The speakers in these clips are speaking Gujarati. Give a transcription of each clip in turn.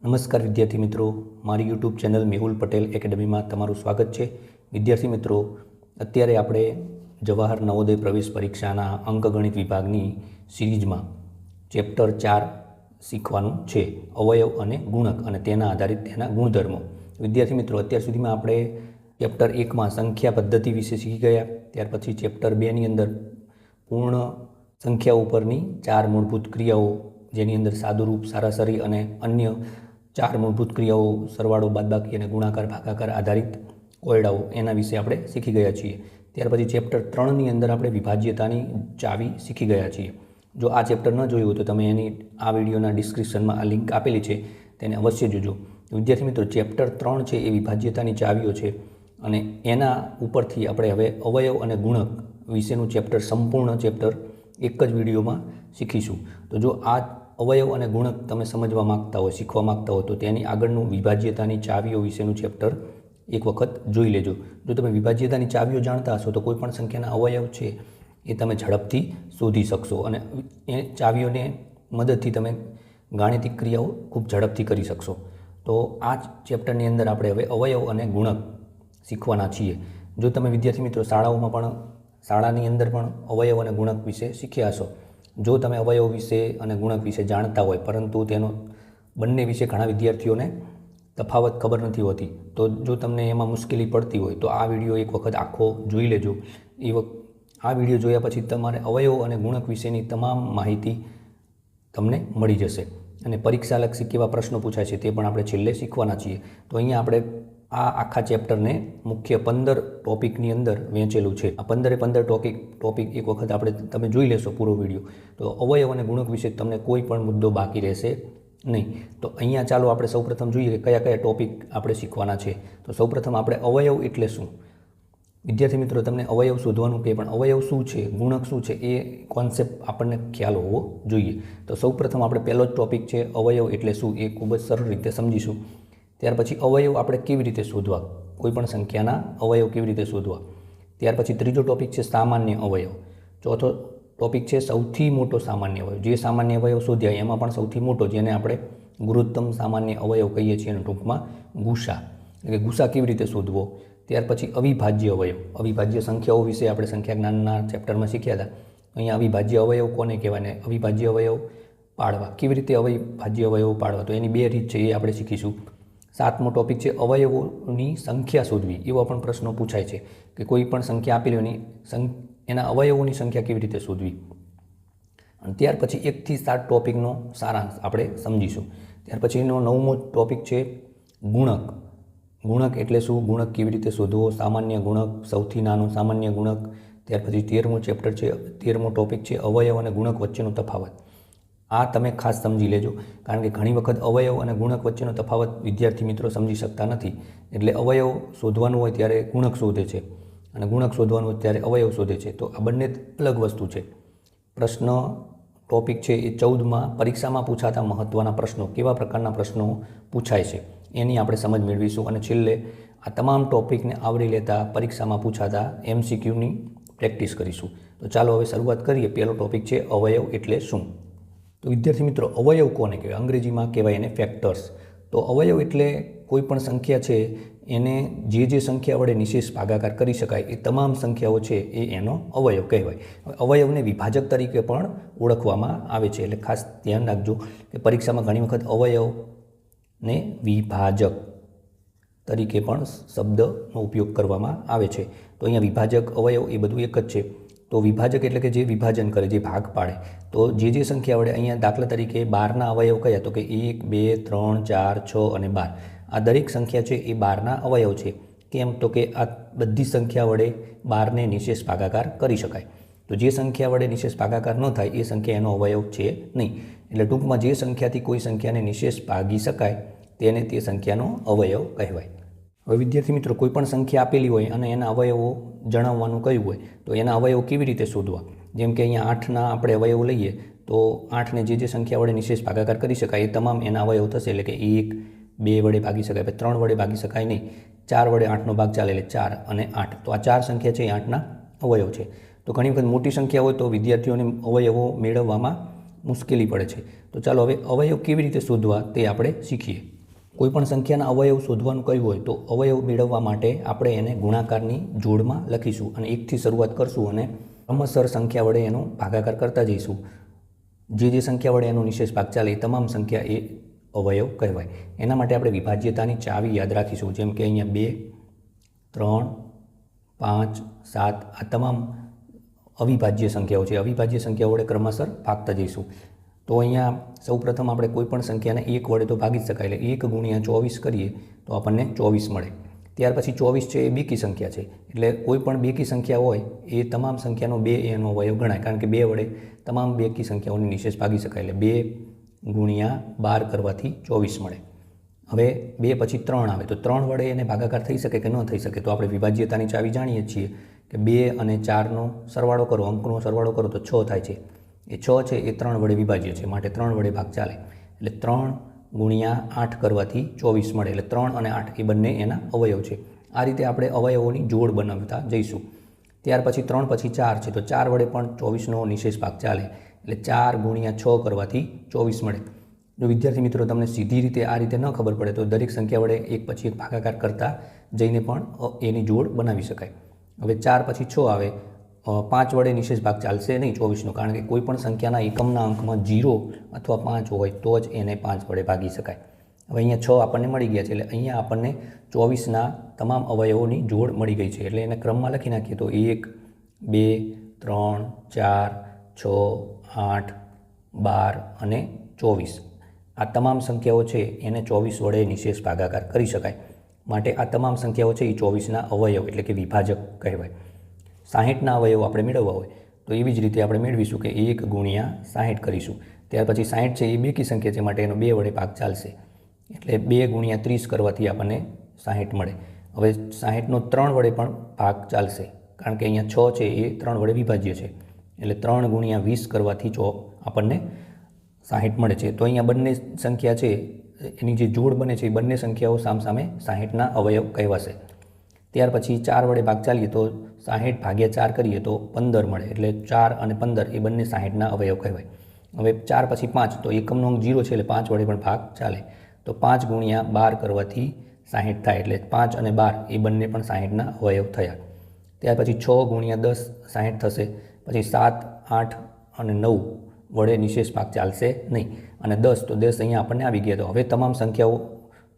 નમસ્કાર વિદ્યાર્થી મિત્રો, મારી યુટ્યુબ ચેનલ મેહુલ પટેલ એકેડમીમાં તમારું સ્વાગત છે। વિદ્યાર્થી મિત્રો, અત્યારે આપણે જવાહર નવોદય પ્રવેશ પરીક્ષાના અંકગણિત વિભાગની સિરીઝમાં ચેપ્ટર 4 શીખવાનું છે, અવયવ અને ગુણક અને તેના આધારિત તેના ગુણધર્મો। વિદ્યાર્થી મિત્રો, અત્યાર સુધીમાં આપણે ચેપ્ટર 1માં સંખ્યા પદ્ધતિ વિશે શીખી ગયા। ત્યાર પછી ચેપ્ટર 2ની અંદર પૂર્ણ સંખ્યાઓ ઉપરની 4 મૂળભૂત ક્રિયાઓ, જેની અંદર સાદુરૂપ, સારાસરી અને અન્ય 4 મૂળભૂત ક્રિયાઓ, સરવાળો, બાદબાકી અને ગુણાકાર, ભાગાકાર આધારિત કોયડાઓ, એના વિશે આપણે શીખી ગયા છીએ। ત્યાર પછી ચેપ્ટર 3ની અંદર આપણે વિભાજ્યતાની ચાવી શીખી ગયા છીએ। જો આ ચેપ્ટર ન જોયું હોય તો તમે એની આ વિડીયોના ડિસ્ક્રિપ્શનમાં આ લિંક આપેલી છે, તેને અવશ્ય જોજો। વિદ્યાર્થી મિત્રો, ચેપ્ટર 3 છે એ વિભાજ્યતાની ચાવીઓ છે અને એના ઉપરથી આપણે હવે અવયવ અને ગુણક વિશેનું ચેપ્ટર, સંપૂર્ણ ચેપ્ટર એક જ વિડીયોમાં શીખીશું। તો જો આ અવયવ અને ગુણક તમે સમજવા માગતા હોય, શીખવા માગતા હોય તો તેની આગળનું વિભાજ્યતાની ચાવીઓ વિશેનું ચેપ્ટર એક વખત જોઈ લેજો। જો તમે વિભાજ્યતાની ચાવીઓ જાણતા હશો તો કોઈ પણ સંખ્યાના અવયવ છે એ તમે ઝડપથી શોધી શકશો અને એ ચાવીઓને મદદથી તમે ગાણિતિક ક્રિયાઓ ખૂબ ઝડપથી કરી શકશો। તો આ ચેપ્ટરની અંદર આપણે હવે અવયવ અને ગુણક શીખવાના છીએ। જો તમે વિદ્યાર્થી મિત્રો શાળાઓમાં પણ, શાળાની અંદર પણ અવયવ અને ગુણક વિશે શીખ્યા હશો, જો તમે અવયવ વિશે અને ગુણક વિશે જાણતા હોય પરંતુ તેનો બંને વિશે ઘણા વિદ્યાર્થીઓને તફાવત ખબર નથી હોતી, તો જો તમને એમાં મુશ્કેલી પડતી હોય તો આ વિડીયો એક વખત આખો જોઈ લેજો। આ વિડીયો જોયા પછી તમારે અવયવ અને ગુણક વિશેની તમામ માહિતી તમને મળી જશે અને પરીક્ષાલક્ષી કેવા પ્રશ્નો પૂછાય છે તે પણ આપણે છેલ્લે શીખવાના છીએ। તો અહીંયા આપણે આ આખા ચેપ્ટરને મુખ્ય 15 ટોપિકની અંદર વહેંચેલું છે। આ 15 ટોપિક એક વખત આપણે તમે જોઈ લેશો પૂરો વિડીયો, તો અવયવ અને ગુણક વિશે તમને કોઈ પણ મુદ્દો બાકી રહેશે નહીં। તો અહીંયા ચાલો આપણે સૌપ્રથમ જોઈએ કે કયા કયા ટોપિક આપણે શીખવાના છે। તો સૌપ્રથમ આપણે અવયવ એટલે શું? વિદ્યાર્થી મિત્રો, તમને અવયવ શોધવાનું કે પણ અવયવ શું છે, ગુણક શું છે, એ કોન્સેપ્ટ આપણને ખ્યાલ હોવો જોઈએ। તો સૌપ્રથમ આપણે પહેલો જ ટોપિક છે અવયવ એટલે શું, એ ખૂબ જ સરળ રીતે સમજીશું। ત્યાર પછી અવયવ આપણે કેવી રીતે શોધવા, કોઈ પણ સંખ્યાના અવયવ કેવી રીતે શોધવા। ત્યાર પછી ત્રીજો ટોપિક છે સામાન્ય અવયવ। ચોથો ટોપિક છે સૌથી મોટો સામાન્ય અવયવ, જે સામાન્ય અવયવ શોધ્યા એમાં પણ સૌથી મોટો, જેને આપણે ગુરુત્તમ સામાન્ય અવયવ કહીએ છીએ અને ટૂંકમાં ગુસા, એટલે કે ગુસા કેવી રીતે શોધવો। ત્યાર પછી અવિભાજ્ય અવયવ, અવિભાજ્ય સંખ્યાઓ વિશે આપણે સંખ્યા જ્ઞાનના ચેપ્ટરમાં શીખ્યા હતા। અહીંયા અવિભાજ્ય અવયવ કોને કહેવાય ને અવિભાજ્ય અવયવ પાડવા, કેવી રીતે અવિભાજ્ય અવયવ પાડવા, તો એની 2 રીત છે, એ આપણે શીખીશું। 7મો ટોપિક છે અવયવોની સંખ્યા શોધવી। એવા પણ પ્રશ્નો પૂછાય છે કે કોઈ પણ સંખ્યા આપેલી હોય એના અવયવોની સંખ્યા કેવી રીતે શોધવી। અને ત્યાર પછી 1 થી 7 ટોપિકનો સારાંશ આપણે સમજીશું। ત્યાર પછીનો 9મો ટોપિક છે ગુણક। ગુણક એટલે શું, ગુણક કેવી રીતે શોધવો, સામાન્ય ગુણક, સૌથી નાનો સામાન્ય ગુણક। ત્યાર પછી 13મો ચેપ્ટર છે, 13મો ટોપિક છે અવયવ અને ગુણક વચ્ચેનો તફાવત। આ તમે ખાસ સમજી લેજો, કારણ કે ઘણી વખત અવયવ અને ગુણક વચ્ચેનો તફાવત વિદ્યાર્થી મિત્રો સમજી શકતા નથી। એટલે અવયવ શોધવાનું હોય ત્યારે ગુણક શોધે છે અને ગુણક શોધવાનું હોય ત્યારે અવયવ શોધે છે, તો આ બંને અલગ વસ્તુ છે। પ્રશ્ન ટોપિક છે એ 14માં પરીક્ષામાં પૂછાતા મહત્ત્વના પ્રશ્નો, કેવા પ્રકારના પ્રશ્નો પૂછાય છે એની આપણે સમજ મેળવીશું અને છેલ્લે આ તમામ ટોપિકને આવરી લેતા પરીક્ષામાં પૂછાતા MCQની પ્રેક્ટિસ કરીશું। તો ચાલો હવે શરૂઆત કરીએ। પહેલો ટોપિક છે અવયવ એટલે શું। તો વિદ્યાર્થી મિત્રો, અવયવ કોને કહેવાય? અંગ્રેજીમાં કહેવાય એને ફેક્ટર્સ। તો અવયવ એટલે કોઈ પણ સંખ્યા છે એને જે સંખ્યા વડે નિશેષ ભાગાકાર કરી શકાય એ તમામ સંખ્યાઓ છે એ એનો અવયવ કહેવાય। અવયવને વિભાજક તરીકે પણ ઓળખવામાં આવે છે, એટલે ખાસ ધ્યાન રાખજો કે પરીક્ષામાં ઘણી વખત અવયવને વિભાજક તરીકે પણ શબ્દનો ઉપયોગ કરવામાં આવે છે। તો અહીંયા વિભાજક, અવયવ એ બધું એક જ છે। તો વિભાજક એટલે કે જે વિભાજન કરે, જે ભાગ પાડે। તો જે સંખ્યા વડે, અહીંયા દાખલા તરીકે 12ના અવયવ કયા, તો કે 1, 2, 3, 4, 6 અને 12, આ દરેક સંખ્યા છે એ 12ના અવયવ છે। કેમ, તો કે આ બધી સંખ્યા વડે 12ને નિશેષ ભાગાકાર કરી શકાય। તો જે સંખ્યા વડે નિશેષ ભાગાકાર ન થાય એ સંખ્યા એનો અવયવ છે નહીં। એટલે ટૂંકમાં જે સંખ્યાથી કોઈ સંખ્યાને નિશેષ ભાગી શકાય તેને તે સંખ્યાનો અવયવ કહેવાય। હવે વિદ્યાર્થી મિત્રો, કોઈ પણ સંખ્યા આપેલી હોય અને એના અવયવો જણાવવાનું કહ્યું હોય તો એના અવયવ કેવી રીતે શોધવા। જેમ કે અહીંયા 8ના આપણે અવયવ લઈએ તો 8ને જે સંખ્યા વડે નિશેષ ભાગાકાર કરી શકાય એ તમામ એના અવયવ થશે, એટલે કે 1, 2 વડે ભાગી શકાય, 3 વડે ભાગી શકાય નહીં, 4 વડે 8નો ભાગ ચાલે એટલે 4 અને 8, તો આ 4 સંખ્યા છે એ 8ના અવયવ છે। તો ઘણી વખત મોટી સંખ્યા હોય તો વિદ્યાર્થીઓને અવયવો મેળવવામાં મુશ્કેલી પડે છે। તો ચાલો હવે અવયવ કેવી રીતે શોધવા તે આપણે શીખીએ। કોઈપણ સંખ્યાના અવયવ શોધવાનું કહ્યું હોય તો અવયવ મેળવવા માટે આપણે એને ગુણાકારની જોડમાં લખીશું અને 1થી શરૂઆત કરશું અને ક્રમશર સંખ્યા વડે એનો ભાગાકાર કરતા જઈશું. જે સંખ્યા વડે એનો નિશેષ ભાગ ચાલે એ તમામ સંખ્યા એ અવયવ કહેવાય. એના માટે આપણે વિભાજ્યતાની ચાવી યાદ રાખીશું. જેમ કે અહીંયા 2, 3, 5, 7 આ તમામ અવિભાજ્ય સંખ્યાઓ છે. અવિભાજ્ય સંખ્યાઓ વડે ક્રમશર ભાગતા જઈશું. તો અહીંયા સૌપ્રથમ આપણે કોઈપણ સંખ્યાને 1 વડે તો ભાગી જ શકાય. એટલે 1 ગુણ્યા 24 કરીએ તો આપણને 24 મળે. ત્યાર પછી 24 છે એ બેકી સંખ્યા છે. એટલે કોઈ પણ બેકી સંખ્યા હોય એ તમામ સંખ્યાનો 2 એનો અવયવ ગણાય. કારણ કે 2 વડે તમામ બેકી સંખ્યાઓની નિશેષ ભાગી શકાય. એટલે 2 ગુણ્યા 12 કરવાથી 24 મળે. હવે 2 પછી 3 આવે તો 3 વડે એને ભાગાકાર થઈ શકે કે ન થઈ શકે? તો આપણે વિભાજ્યતાની ચાવી જાણીએ છીએ કે 2 અને 4નો સરવાળો કરો, અંકનો સરવાળો કરો તો 6 થાય છે. એ 6 છે એ 3 વડે વિભાજ્ય છે, માટે 3 વડે ભાગ ચાલે. એટલે 3 ગુણ્યા 8 કરવાથી 24 મળે. એટલે 3 અને 8 એ બંને એના અવયવ છે. આ રીતે આપણે અવયવોની જોડ બનાવતા જઈશું. ત્યાર પછી 3 પછી 4 છે તો 4 વડે પણ 24નો નિશેષ ભાગ ચાલે. એટલે 4 ગુણ્યા 6 કરવાથી 24 મળે. જો વિદ્યાર્થી મિત્રો તમને સીધી રીતે આ રીતે ન ખબર પડે તો દરેક સંખ્યા વડે એક પછી એક ભાગાકાર કરતા જઈને પણ એની જોડ બનાવી શકાય. હવે 4 પછી 6 આવે, 5 વડે નિશેષ ભાગ ચાલશે નહીં 24નો, કારણ કે કોઈ પણ સંખ્યાના એકમના અંકમાં 0 અથવા 5 હોય તો જ એને 5 વડે ભાગી શકાય. હવે અહીંયા 6 આપણને મળી ગયા છે. એટલે અહીંયા આપણને 24ના તમામ અવયવોની જોડ મળી ગઈ છે. એટલે એને ક્રમમાં લખી નાખીએ તો 1, 2, 3, 4, 6, 8, 12 અને 24 આ તમામ સંખ્યાઓ છે એને 24 વડે નિશેષ ભાગાકાર કરી શકાય. માટે આ તમામ સંખ્યાઓ છે એ 24ના અવયવ એટલે કે વિભાજક કહેવાય. 60ના અવયવ આપણે મેળવવા હોય તો એવી જ રીતે આપણે મેળવીશું કે 1 ગુણ્યા 60 કરીશું. ત્યાર પછી 60 છે એ બેકી સંખ્યા છે, માટે એનો 2 વડે ભાગ ચાલશે. એટલે 2 ગુણ્યા 30 કરવાથી આપણને 60 મળે. હવે 60નો 3 વડે પણ ભાગ ચાલશે, કારણ કે અહીંયા 6 છે એ 3 વડે વિભાજ્ય છે. એટલે 3 ગુણ્યા 20 કરવાથી આપણને 60 મળે છે. તો અહીંયા બંને સંખ્યા છે એની જે જોડ બને છે એ બંને સંખ્યાઓ સામસામે 60ના અવયવ કહેવાશે. ત્યાર પછી 4 વડે ભાગ ચાલીએ તો 60 ભાગ્યા 4 કરીએ તો 15 મળે. એટલે 4 અને 15 એ બંને 60ના અવયવ કહેવાય. હવે 4 પછી 5 તો એકમનો અંક 0 છે એટલે 5 વડે પણ ભાગ ચાલે. તો 5 ગુણ્યા 12 કરવાથી 60 થાય. એટલે 5 અને 12 એ બંને પણ 60ના અવયવ થયા. ત્યાર પછી 6 ગુણ્યા 10 60 થશે. પછી 7, 8 અને 9 વડે નિશેષ ભાગ ચાલશે નહીં. અને 10 તો 10 અહીંયા આપણને આવી ગયા. તો હવે તમામ સંખ્યાઓ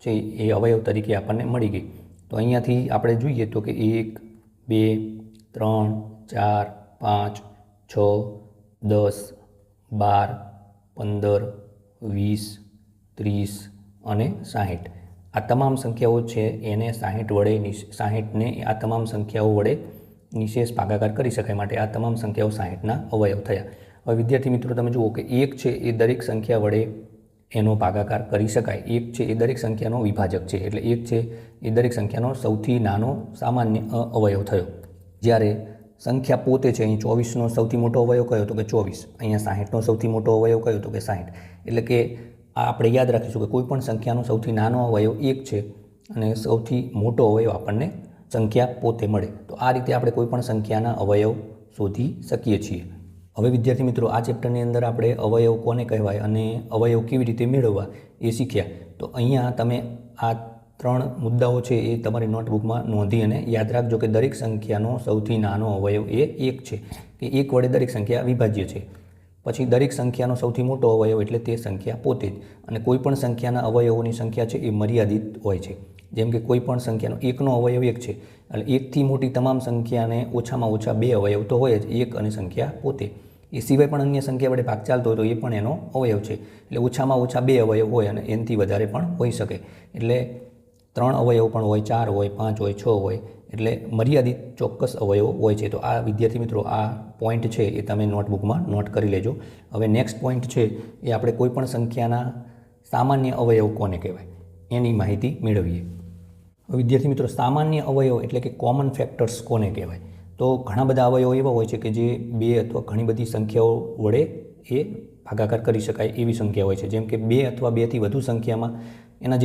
છે એ અવયવ તરીકે આપણને મળી ગઈ. તો અહીંયાથી આપણે જોઈએ તો કે 1, 2, 3, 4, 5, 6, 10, 12, 15, 20, 30 અને 60 આ તમામ સંખ્યાઓ છે એને 60ને આ તમામ સંખ્યાઓ વડે નિશેષ ભાગાકાર કરી શકાય. માટે આ તમામ સંખ્યાઓ 60ના અવયવ થયા. હવે વિદ્યાર્થી મિત્રો તમે જુઓ કે 1 છે એ દરેક સંખ્યા વડે એનો ભાગાકાર કરી શકાય. 1 છે એ દરેક સંખ્યાનો વિભાજક છે. એટલે 1 છે એ દરેક સંખ્યાનો સૌથી નાનો સામાન્ય અવયવ થયો. જ્યારે સંખ્યા પોતે છે, અહીં 24નો સૌથી મોટો અવયવ કયો તો કે 24, અહીંયા 60નો સૌથી મોટો અવયવ કયો તો કે 60. એટલે કે આ આપણે યાદ રાખીશું કે કોઈ પણ સંખ્યાનો સૌથી નાનો અવયવ 1 છે અને સૌથી મોટો અવયવ આપણને સંખ્યા પોતે મળે. તો આ રીતે આપણે કોઈ પણ સંખ્યાના અવયવ શોધી શકીએ છીએ. હવે વિદ્યાર્થી મિત્રો આ ચેપ્ટરની અંદર આપણે અવયવ કોને કહેવાય અને અવયવ કેવી રીતે મેળવવા એ શીખ્યા. તો અહીંયા તમે આ 3 મુદ્દાઓ છે એ તમારી નોટબુકમાં નોંધી અને યાદ રાખજો કે દરેક સંખ્યાનો સૌથી નાનો અવયવ એ 1 છે, કે 1 વડે દરેક સંખ્યા વિભાજ્ય છે. પછી દરેક સંખ્યાનો સૌથી મોટો અવયવ એટલે તે સંખ્યા પોતે જ. અને કોઈ પણ સંખ્યાના અવયવોની સંખ્યા છે એ મર્યાદિત હોય છે. જેમ કે કોઈ પણ સંખ્યાનો 1નો અવયવ 1 છે, એટલે 1થી મોટી તમામ સંખ્યાને ઓછામાં ઓછા 2 અવયવ તો હોય જ, 1 અને સંખ્યા પોતે. એ સિવાય પણ અન્ય સંખ્યા વડે ભાગ ચાલતો હોય તો એ પણ એનો અવયવ છે. એટલે ઓછામાં ઓછા 2 અવયવ હોય અને એનાથી વધારે પણ હોઈ શકે. એટલે 3 અવયવ પણ હોય, 4 હોય, 5 હોય, 6 હોય. એટલે મર્યાદિત ચોક્કસ અવયવો હોય છે. તો આ વિદ્યાર્થી મિત્રો આ પોઈન્ટ છે એ તમે નોટબુકમાં નોટ કરી લેજો. હવે નેક્સ્ટ પોઈન્ટ છે એ આપણે કોઈ પણ સંખ્યાના સામાન્ય અવયવ કોને કહેવાય એની માહિતી મેળવીએ. વિદ્યાર્થી મિત્રો સામાન્ય અવયવ એટલે કે કોમન ફેક્ટર્સ કોને કહેવાય? તો ઘણા બધા અવયવો એવા હોય છે કે જે 2 અથવા ઘણી બધી સંખ્યાઓ વડે એ ભાગાકાર કરી શકાય એવી સંખ્યા હોય છે. જેમ કે 2 અથવા 2થી વધુ સંખ્યામાં એના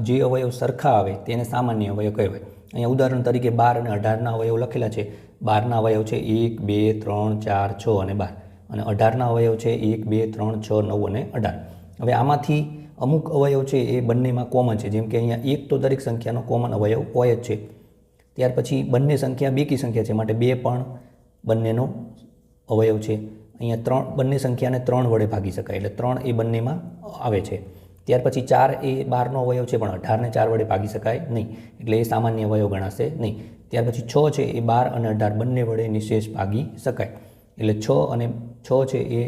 જે અવયવ સરખા આવે તેને સામાન્ય અવયવ કહેવાય. અહીંયા ઉદાહરણ તરીકે 12 અને 18ના અવયવ લખેલા છે. 12ના અવયવ છે 1, 2, 3, 4, 6 અને 12. અને 18ના અવયવ છે 1, 2, 3, 6, 9 અને 18. હવે આમાંથી અમુક અવયવ છે એ બંનેમાં કોમન છે, જેમ કે અહીંયા 1 તો દરેક સંખ્યાનો કોમન અવયવ હોય જ છે. ત્યાર પછી બંને સંખ્યા બેકી સંખ્યા છે, માટે 2 પણ બંનેનો અવયવ છે. અહીંયા 3 બંને સંખ્યાને 3 વડે ભાગી શકાય, એટલે 3 એ બંનેમાં આવે છે. ત્યાર પછી 4 એ 12નો અવયવ છે, પણ 18ને 4 વડે ભાગી શકાય નહીં, એટલે એ સામાન્ય અવયવ ગણાશે નહીં. ત્યાર પછી 6 છે એ 12 અને 18 બંને વડે નિશેષ ભાગી શકાય, એટલે 6 અને 6 છે એ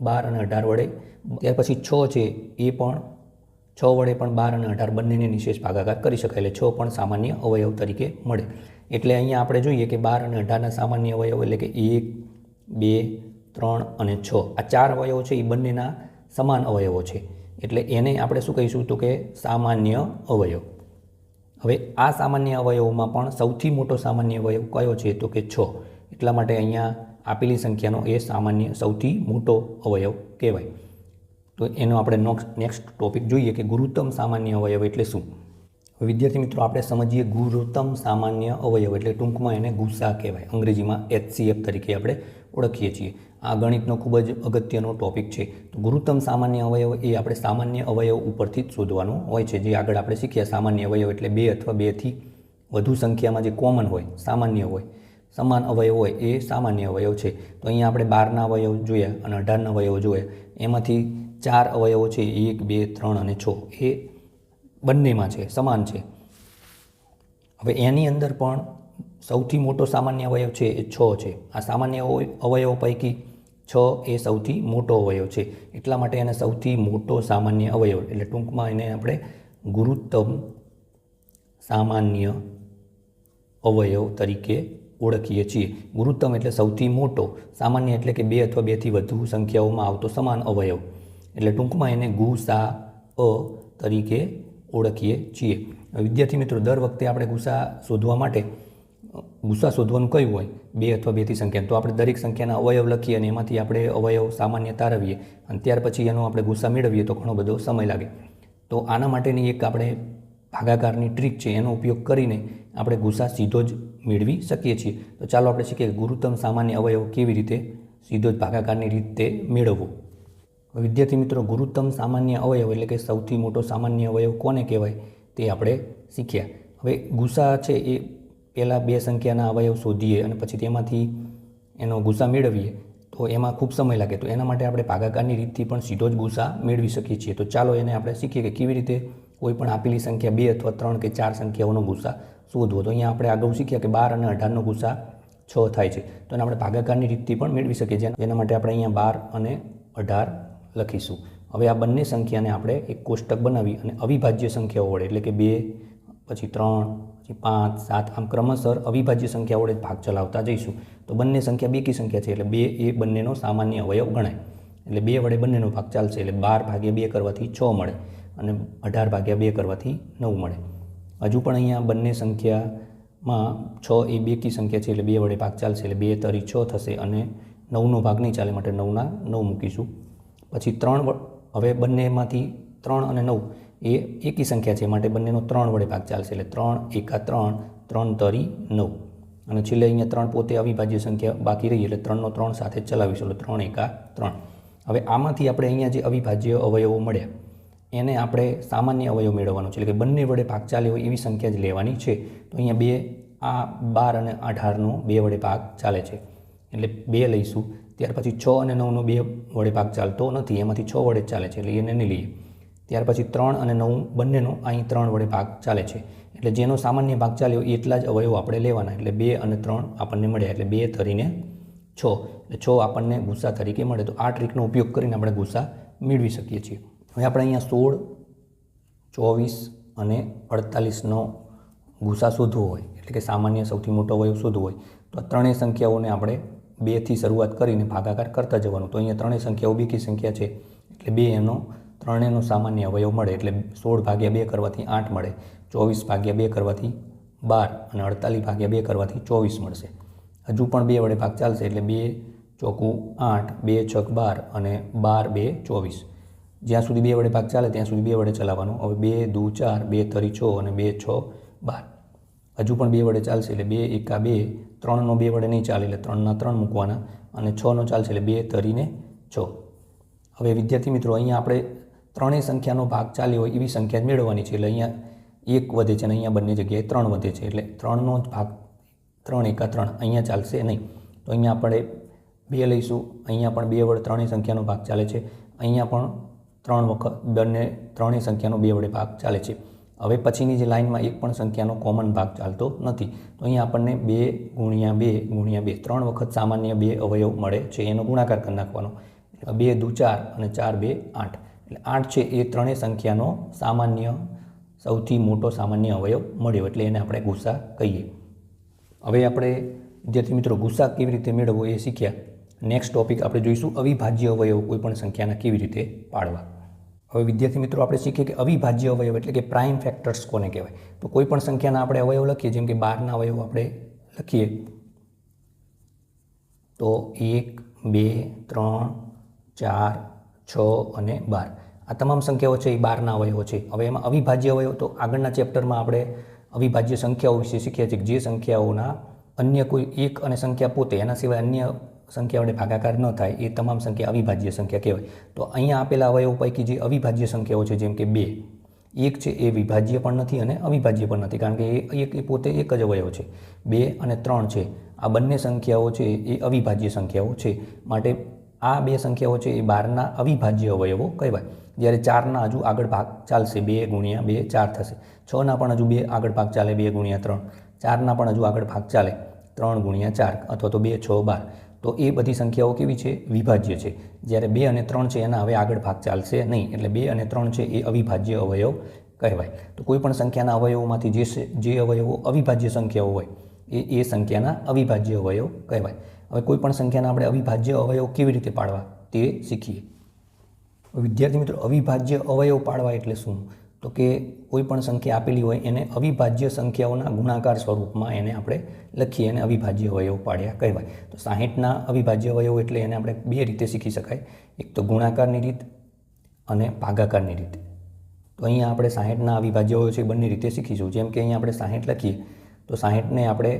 12 અને 18 વડે. ત્યાર પછી 6 છે એ પણ 6 વડે પણ 12 અને 18 બંનેને નિશેષ ભાગાકાર કરી શકાય, એટલે 6 પણ સામાન્ય અવયવ તરીકે મળે. એટલે અહીંયા આપણે જોઈએ કે 12 અને 18ના સામાન્ય અવયવ એટલે કે 1, 2, 3 અને 6 આ 4 અવયવો છે એ બંનેના સમાન અવયવો છે, એટલે એને આપણે શું કહીશું તો કે સામાન્ય અવયવ. હવે આ સામાન્ય અવયવોમાં પણ સૌથી મોટો સામાન્ય અવયવ કયો છે તો કે 6, એટલા માટે અહીંયા આપેલી સંખ્યાનો એ સામાન્ય સૌથી મોટો અવયવ કહેવાય. તો એનો આપણે નેક્સ્ટ ટોપિક જોઈએ કે ગુરુત્તમ સામાન્ય અવયવ એટલે શું. વિદ્યાર્થી મિત્રો, આપણે સમજીએ ગુરુત્તમ સામાન્ય અવયવ એટલે ટૂંકમાં એને ગુસા કહેવાય, અંગ્રેજીમાં HCF તરીકે આપણે ઓળખીએ છીએ. આ ગણિતનો ખૂબ જ અગત્યનો ટોપિક છે. તો ગુરુત્તમ સામાન્ય અવયવ એ આપણે સામાન્ય અવયવ ઉપરથી જ શોધવાનું હોય છે, જે આગળ આપણે શીખ્યા. સામાન્ય અવયવ એટલે 2 અથવા 2થી વધુ સંખ્યામાં જે કોમન હોય, સામાન્ય હોય, સમાન અવયવ હોય એ સામાન્ય અવયવ છે. તો અહીંયા આપણે 12ના અવયવ જોયા અને 18ના અવયવ જોયા, એમાંથી 4 અવયવો છે 1, 2, 3 અને 6 એ બંનેમાં છે, સમાન છે. હવે એની અંદર પણ સૌથી મોટો સામાન્ય અવયવ છે એ 6 છે. આ સામાન્ય અવયવ પૈકી 6 એ સૌથી મોટો અવયવ છે, એટલા માટે એને સૌથી મોટો સામાન્ય અવયવ એટલે ટૂંકમાં એને આપણે ગુરુત્તમ સામાન્ય અવયવ તરીકે ઓળખીએ છીએ. ગુરુત્તમ એટલે સૌથી મોટો, સામાન્ય એટલે કે 2 અથવા 2થી વધુ સંખ્યાઓમાં આવતો સમાન અવયવ, એટલે ટૂંકમાં એને ગુસા તરીકે ઓળખીએ છીએ. વિદ્યાર્થી મિત્રો, દર વખતે આપણે ગુસા શોધવા માટે ગુસા શોધવાનું કયું હોય 2 અથવા 2થી સંખ્યા, તો આપણે દરેક સંખ્યાના અવયવ લખીએ અને એમાંથી આપણે અવયવ સામાન્ય તારવીએ અને ત્યાર પછી એનો આપણે ગુસા મેળવીએ તો ઘણો બધો સમય લાગે. તો આના માટેની એક આપણે ભાગાકારની ટ્રીક છે, એનો ઉપયોગ કરીને આપણે ગુસા સીધો જ મેળવી શકીએ છીએ. તો ચાલો આપણે શીખીએ કે ગુરુત્તમ સામાન્ય અવયવ કેવી રીતે સીધો જ ભાગાકારની રીતે મેળવવો. વિદ્યાર્થી મિત્રો, ગુરુત્તમ સામાન્ય અવયવ એટલે કે સૌથી મોટો સામાન્ય અવયવ કોને કહેવાય તે આપણે શીખ્યા. હવે ગુસા છે એ પહેલાં 2 સંખ્યાના અવયવ શોધીએ અને પછી તેમાંથી એનો ગુસા મેળવીએ તો એમાં ખૂબ સમય લાગે. તો એના માટે આપણે ભાગાકારની રીતથી પણ સીધો જ ગુસા મેળવી શકીએ છીએ. તો ચાલો એને આપણે શીખીએ કે કેવી રીતે કોઈ પણ આપેલી સંખ્યા 2 અથવા 3 કે 4 સંખ્યાઓનો ગુસા શોધવો. તો અહીંયા આપણે આગળ શીખ્યા કે 12 અને 18નો ગુસા 6 થાય છે, તો એને આપણે ભાગાકારની રીતથી પણ મેળવી શકીએ છીએ. એના માટે આપણે અહીંયા 12 અને 18 લખીશું. હવે આ બંને સંખ્યાને આપણે એક કોષ્ટક બનાવી અને અવિભાજ્ય સંખ્યાઓ વડે એટલે કે 2, પછી 3, પછી 5, 7 આમ ક્રમશર અવિભાજ્ય સંખ્યા વડે ભાગ ચલાવતા જઈશું. તો બંને સંખ્યા બેકી સંખ્યા છે, એટલે 2 એ બંનેનો સામાન્ય અવયવ ગણાય, એટલે 2 વડે બંનેનો ભાગ ચાલશે, એટલે 12/2 કરવાથી 6 મળે અને 18/2 કરવાથી 9 મળે. હજુ પણ અહીંયા બંને સંખ્યામાં 6 એ બેકી સંખ્યા છે, એટલે 2 વડે ભાગ ચાલશે, એટલે 2 તરી 6 થશે અને 9નો ભાગ નહીં ચાલે, માટે 9ના 9 મૂકીશું. પછી 3 હવે બંનેમાંથી 3 અને 9 એ એકી સંખ્યા છે, માટે બંનેનો 3 વડે ભાગ ચાલશે, એટલે 3 એકા 3, 3 તરી 9 અને છેલ્લે અહીંયા 3 પોતે અવિભાજ્ય સંખ્યા બાકી રહી, એટલે 3નો 3 સાથે ચલાવીશું, એટલે 3 એકા 3. હવે આમાંથી આપણે અહીંયા જે અવિભાજ્ય અવયવો મળ્યા એને આપણે સામાન્ય અવયવ મેળવવાનો છે, એટલે કે બંને વડે ભાગ ચાલે હોય એવી સંખ્યા જ લેવાની છે. તો અહીંયા 2 આ 12 અને 18નો 2 વડે ભાગ ચાલે છે, એટલે 2 લઈશું. ત્યાર પછી 6 અને 9નો 2 વડે ભાગ ચાલતો નથી, એમાંથી 6 વડે જ ચાલે છે, એટલે એને નહીં લઈએ. ત્યાર પછી 3 અને 9 બંનેનો અહીં 3 વડે ભાગ ચાલે છે, એટલે જેનો સામાન્ય ભાગ ચાલ્યો એટલા જ અવયવ આપણે લેવાના, એટલે 2 અને 3 આપણને મળ્યા, એટલે 2 તરીને 6, એટલે 6 આપણને ગુસા તરીકે મળે. તો આ ટ્રીકનો ઉપયોગ કરીને આપણે ગુસા મેળવી શકીએ છીએ. હવે આપણે અહીંયા 16, 24 અને 48નો ગુસા શોધવો હોય, એટલે કે સામાન્ય સૌથી મોટો અવયવ શોધવો હોય, તો આ ત્રણેય સંખ્યાઓને આપણે 2થી શરૂઆત કરીને ભાગાકાર કરતા જવાનું. તો અહીંયા ત્રણેય સંખ્યાઓ બેકી સંખ્યા છે, એટલે 2 એનો ત્રણેયનો સામાન્ય અવયવ મળે, એટલે 16/2 કરવાથી 8 મળે, 24/2 કરવાથી 12 અને 48/2 કરવાથી 24 મળશે. હજુ પણ 2 વડે ભાગ ચાલશે, એટલે 2 ચોકું 8, 2 છક 12 અને 12 2 24. જ્યાં સુધી 2 વડે ભાગ ચાલે ત્યાં સુધી 2 વડે ચલાવવાનું. હવે 2 દુ 4, 2 તરી 6 અને 2 6 12. હજુ પણ 2 વડે ચાલશે, એટલે 2 એકા 2, 3નો 2 વડે નહીં ચાલે, એટલે 3ના 3 મૂકવાના અને 6નો ચાલશે, એટલે 2 તરીને 6. હવે વિદ્યાર્થી મિત્રો, અહીંયા આપણે ત્રણેય સંખ્યાનો ભાગ ચાલ્યો હોય એવી સંખ્યા જ મેળવવાની છે. એટલે અહીંયા 1 વધે છે અને અહીંયા બંને જગ્યાએ 3 વધે છે. એટલે 3નો જ ભાગ 3 એકા 3 અહીંયા ચાલશે નહીં. તો અહીંયા આપણે 2 લઈશું. અહીંયા પણ 2 વડે ત્રણેય સંખ્યાનો ભાગ ચાલે છે. અહીંયા પણ 3 વખત બંને ત્રણેય સંખ્યાનો 2 વડે ભાગ ચાલે છે. હવે પછીની જે લાઇનમાં એક પણ સંખ્યાનો કોમન ભાગ ચાલતો નથી. તો અહીંયા આપણને 2 ગુણ્યા 2 ગુણ્યા 2 3 વખત સામાન્ય 2 અવયવ મળે છે. એનો ગુણાકાર કરી નાખવાનો. 2 દુ 4 અને 4 2 8. એટલે 8 છે એ ત્રણેય સંખ્યાનો સામાન્ય સૌથી મોટો સામાન્ય અવયવ મળ્યો, એટલે એને આપણે ગુસા કહીએ. હવે આપણે વિદ્યાર્થી મિત્રો ગુસા કેવી રીતે મેળવવો એ શીખ્યા. નેક્સ્ટ ટોપિક આપણે જોઈશું અવિભાજ્ય અવયવ કોઈપણ સંખ્યાના કેવી રીતે પાડવા. હવે વિદ્યાર્થી મિત્રો આપણે શીખીએ કે અવિભાજ્ય અવયવ એટલે કે પ્રાઇમ ફેક્ટર્સ કોને કહેવાય. તો કોઈપણ સંખ્યાના આપણે અવયવ લખીએ, જેમ કે 12ના અવયવ આપણે લખીએ તો 1 2 3 4 6 અને 12. આ તમામ સંખ્યાઓ છે એ 12ના અવયવો છે. હવે એમાં અવિભાજ્ય અવયવ તો આગળના ચેપ્ટરમાં આપણે અવિભાજ્ય સંખ્યાઓ વિશે શીખ્યા છે કે જે સંખ્યાઓના અન્ય કોઈ એક અને સંખ્યા પોતે એના સિવાય અન્ય સંખ્યા વડે ભાગાકાર ન થાય એ તમામ સંખ્યા અવિભાજ્ય સંખ્યા કહેવાય. તો અહીંયા આપેલા અવયવો પૈકી જે અવિભાજ્ય સંખ્યાઓ છે, જેમ કે 2, 1 છે એ વિભાજ્ય પણ નથી અને અવિભાજ્ય પણ નથી, કારણ કે એ પોતે એક જ અવયવ છે. 2 અને 3 છે આ બંને સંખ્યાઓ છે એ અવિભાજ્ય સંખ્યાઓ છે. માટે આ બે સંખ્યાઓ છે એ 12ના અવિભાજ્ય અવયવો કહેવાય. જ્યારે 4ના હજુ આગળ ભાગ ચાલશે, 2 ગુણ્યા 2 4 થશે. 6ના પણ હજુ 2 આગળ ભાગ ચાલે, 2 ગુણ્યા 3. 4ના પણ હજુ આગળ ભાગ ચાલે, 3 ગુણ્યા 4 અથવા તો 2 6 12. તો એ બધી સંખ્યાઓ કેવી છે? વિભાજ્ય છે. જ્યારે 2 અને 3 છે એના હવે આગળ ભાગ ચાલશે નહીં, એટલે 2 અને 3 છે એ અવિભાજ્ય અવયવ કહેવાય. તો કોઈ પણ સંખ્યાના અવયવોમાંથી જે અવયવો અવિભાજ્ય સંખ્યાઓ હોય એ સંખ્યાના અવિભાજ્ય અવયવ કહેવાય. હવે કોઈ પણ સંખ્યાના આપણે અવિભાજ્ય અવયવ કેવી રીતે પાડવા તે શીખીએ. વિદ્યાર્થી મિત્રો, અવિભાજ્ય અવયવ પાડવા એટલે શું? તો કે કોઈ પણ સંખ્યા આપેલી હોય એને અવિભાજ્ય સંખ્યાઓના ગુણાકાર સ્વરૂપમાં એને આપણે લખીએ અને અવિભાજ્ય અવયવ પાડ્યા કહેવાય. તો 60ના અવિભાજ્ય અવયવ એટલે એને આપણે બે રીતે શીખી શકાય. એક તો ગુણાકારની રીત અને ભાગાકારની રીત. તો અહીંયા આપણે 60ના અવિભાજ્ય અવયવ છે બંને રીતે શીખીશું. જેમ કે અહીંયા આપણે 60 લખીએ તો 60ને આપણે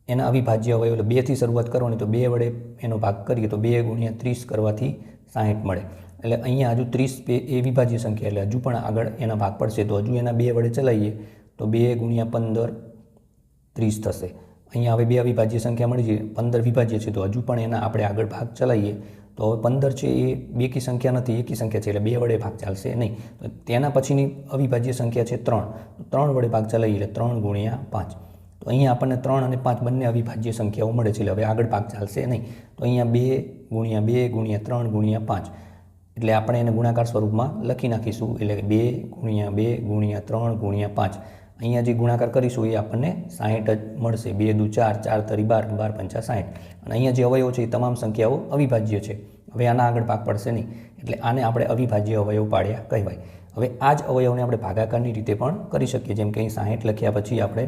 એના અવિભાજ્ય અવયવ એટલે 2થી શરૂઆત કરવાની, તો 2 વડે એનો ભાગ કરીએ તો 2 ગુણ્યા 30 કરવાથી 60 મળે. એટલે અહીંયા હજુ 30 એ વિભાજ્ય સંખ્યા, એટલે હજુ પણ આગળ એના ભાગ પડશે તો હજુ એના 2 વડે ચલાવીએ તો 2 ગુણ્યા 15 30 થશે. અહીંયા હવે 2 અવિભાજ્ય સંખ્યા મળી છે, 15 વિભાજ્ય છે, તો હજુ પણ એના આપણે આગળ ભાગ ચલાવીએ તો હવે 15 છે એ બેકી સંખ્યા નથી, એકી સંખ્યા છે, એટલે 2 વડે ભાગ ચાલશે નહીં. તો તેના પછીની અવિભાજ્ય સંખ્યા છે 3, તો 3 વડે ભાગ ચલાવીએ એટલે 3 ગુણ્યા 5. તો અહીંયા આપણને 3 અને 5 બંને અવિભાજ્ય સંખ્યાઓ મળે છે, એટલે હવે આગળ ભાગ ચાલશે નહીં. તો અહીંયા 2 ગુણ્યા 2 ગુણ્યા 3 ગુણ્યા 5, એટલે આપણે એને ગુણાકાર સ્વરૂપમાં લખી નાખીશું. એટલે 2 ગુણ્યા 2 ગુણ્યા 3 ગુણ્યા 5. અહીંયા જે ગુણાકાર કરીશું એ આપણને 60 જ મળશે. 2 દુ 4, 4 તરી 12, 12 પંચા 60. અને અહીંયા જે અવયવો છે એ તમામ સંખ્યાઓ અવિભાજ્ય છે. હવે આના આગળ ભાગ પડશે નહીં, એટલે આને આપણે અવિભાજ્ય અવયવ પાડ્યા કહેવાય. હવે આ જ અવયવને આપણે ભાગાકારની રીતે પણ કરી શકીએ. જેમ કે અહીં 60 લખ્યા પછી આપણે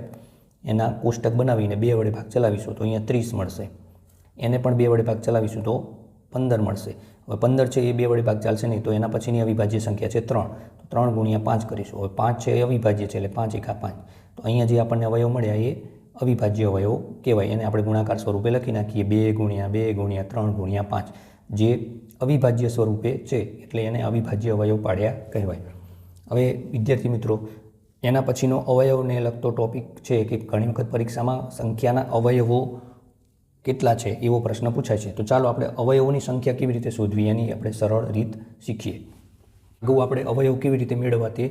એના કોષ્ટક બનાવીને 2 વડે ભાગ ચલાવીશું તો અહીંયા 30 મળશે. એને પણ 2 વડે ભાગ ચલાવીશું તો 15 મળશે. હવે 15 છે એ 2 વડે ભાગ ચાલશે નહીં, તો એના પછીની અવિભાજ્ય સંખ્યા છે 3, તો 3 ગુણ્યા 5 કરીશું. હવે 5 છે એ અવિભાજ્ય છે, એટલે 5 એકા 5. તો અહીંયા જે આપણને અવયવ મળ્યા એ અવિભાજ્ય અવયવ કહેવાય. એને આપણે ગુણાકાર સ્વરૂપે લખી નાખીએ 2 ગુણ્યા 2 ગુણ્યા 3 ગુણ્યા 5, જે અવિભાજ્ય સ્વરૂપે છે, એટલે એને અવિભાજ્ય અવયવ પાડ્યા કહેવાય. હવે વિદ્યાર્થી મિત્રો, એના પછીનો અવયવને લગતો ટોપિક છે કે ઘણી વખત પરીક્ષામાં સંખ્યાના અવયવો કેટલા છે એવો પ્રશ્ન પૂછાય છે. તો ચાલો આપણે અવયવોની સંખ્યા કેવી રીતે શોધવી એની આપણે સરળ રીત શીખીએ. અગાઉ આપણે અવયવ કેવી રીતે મેળવવા તે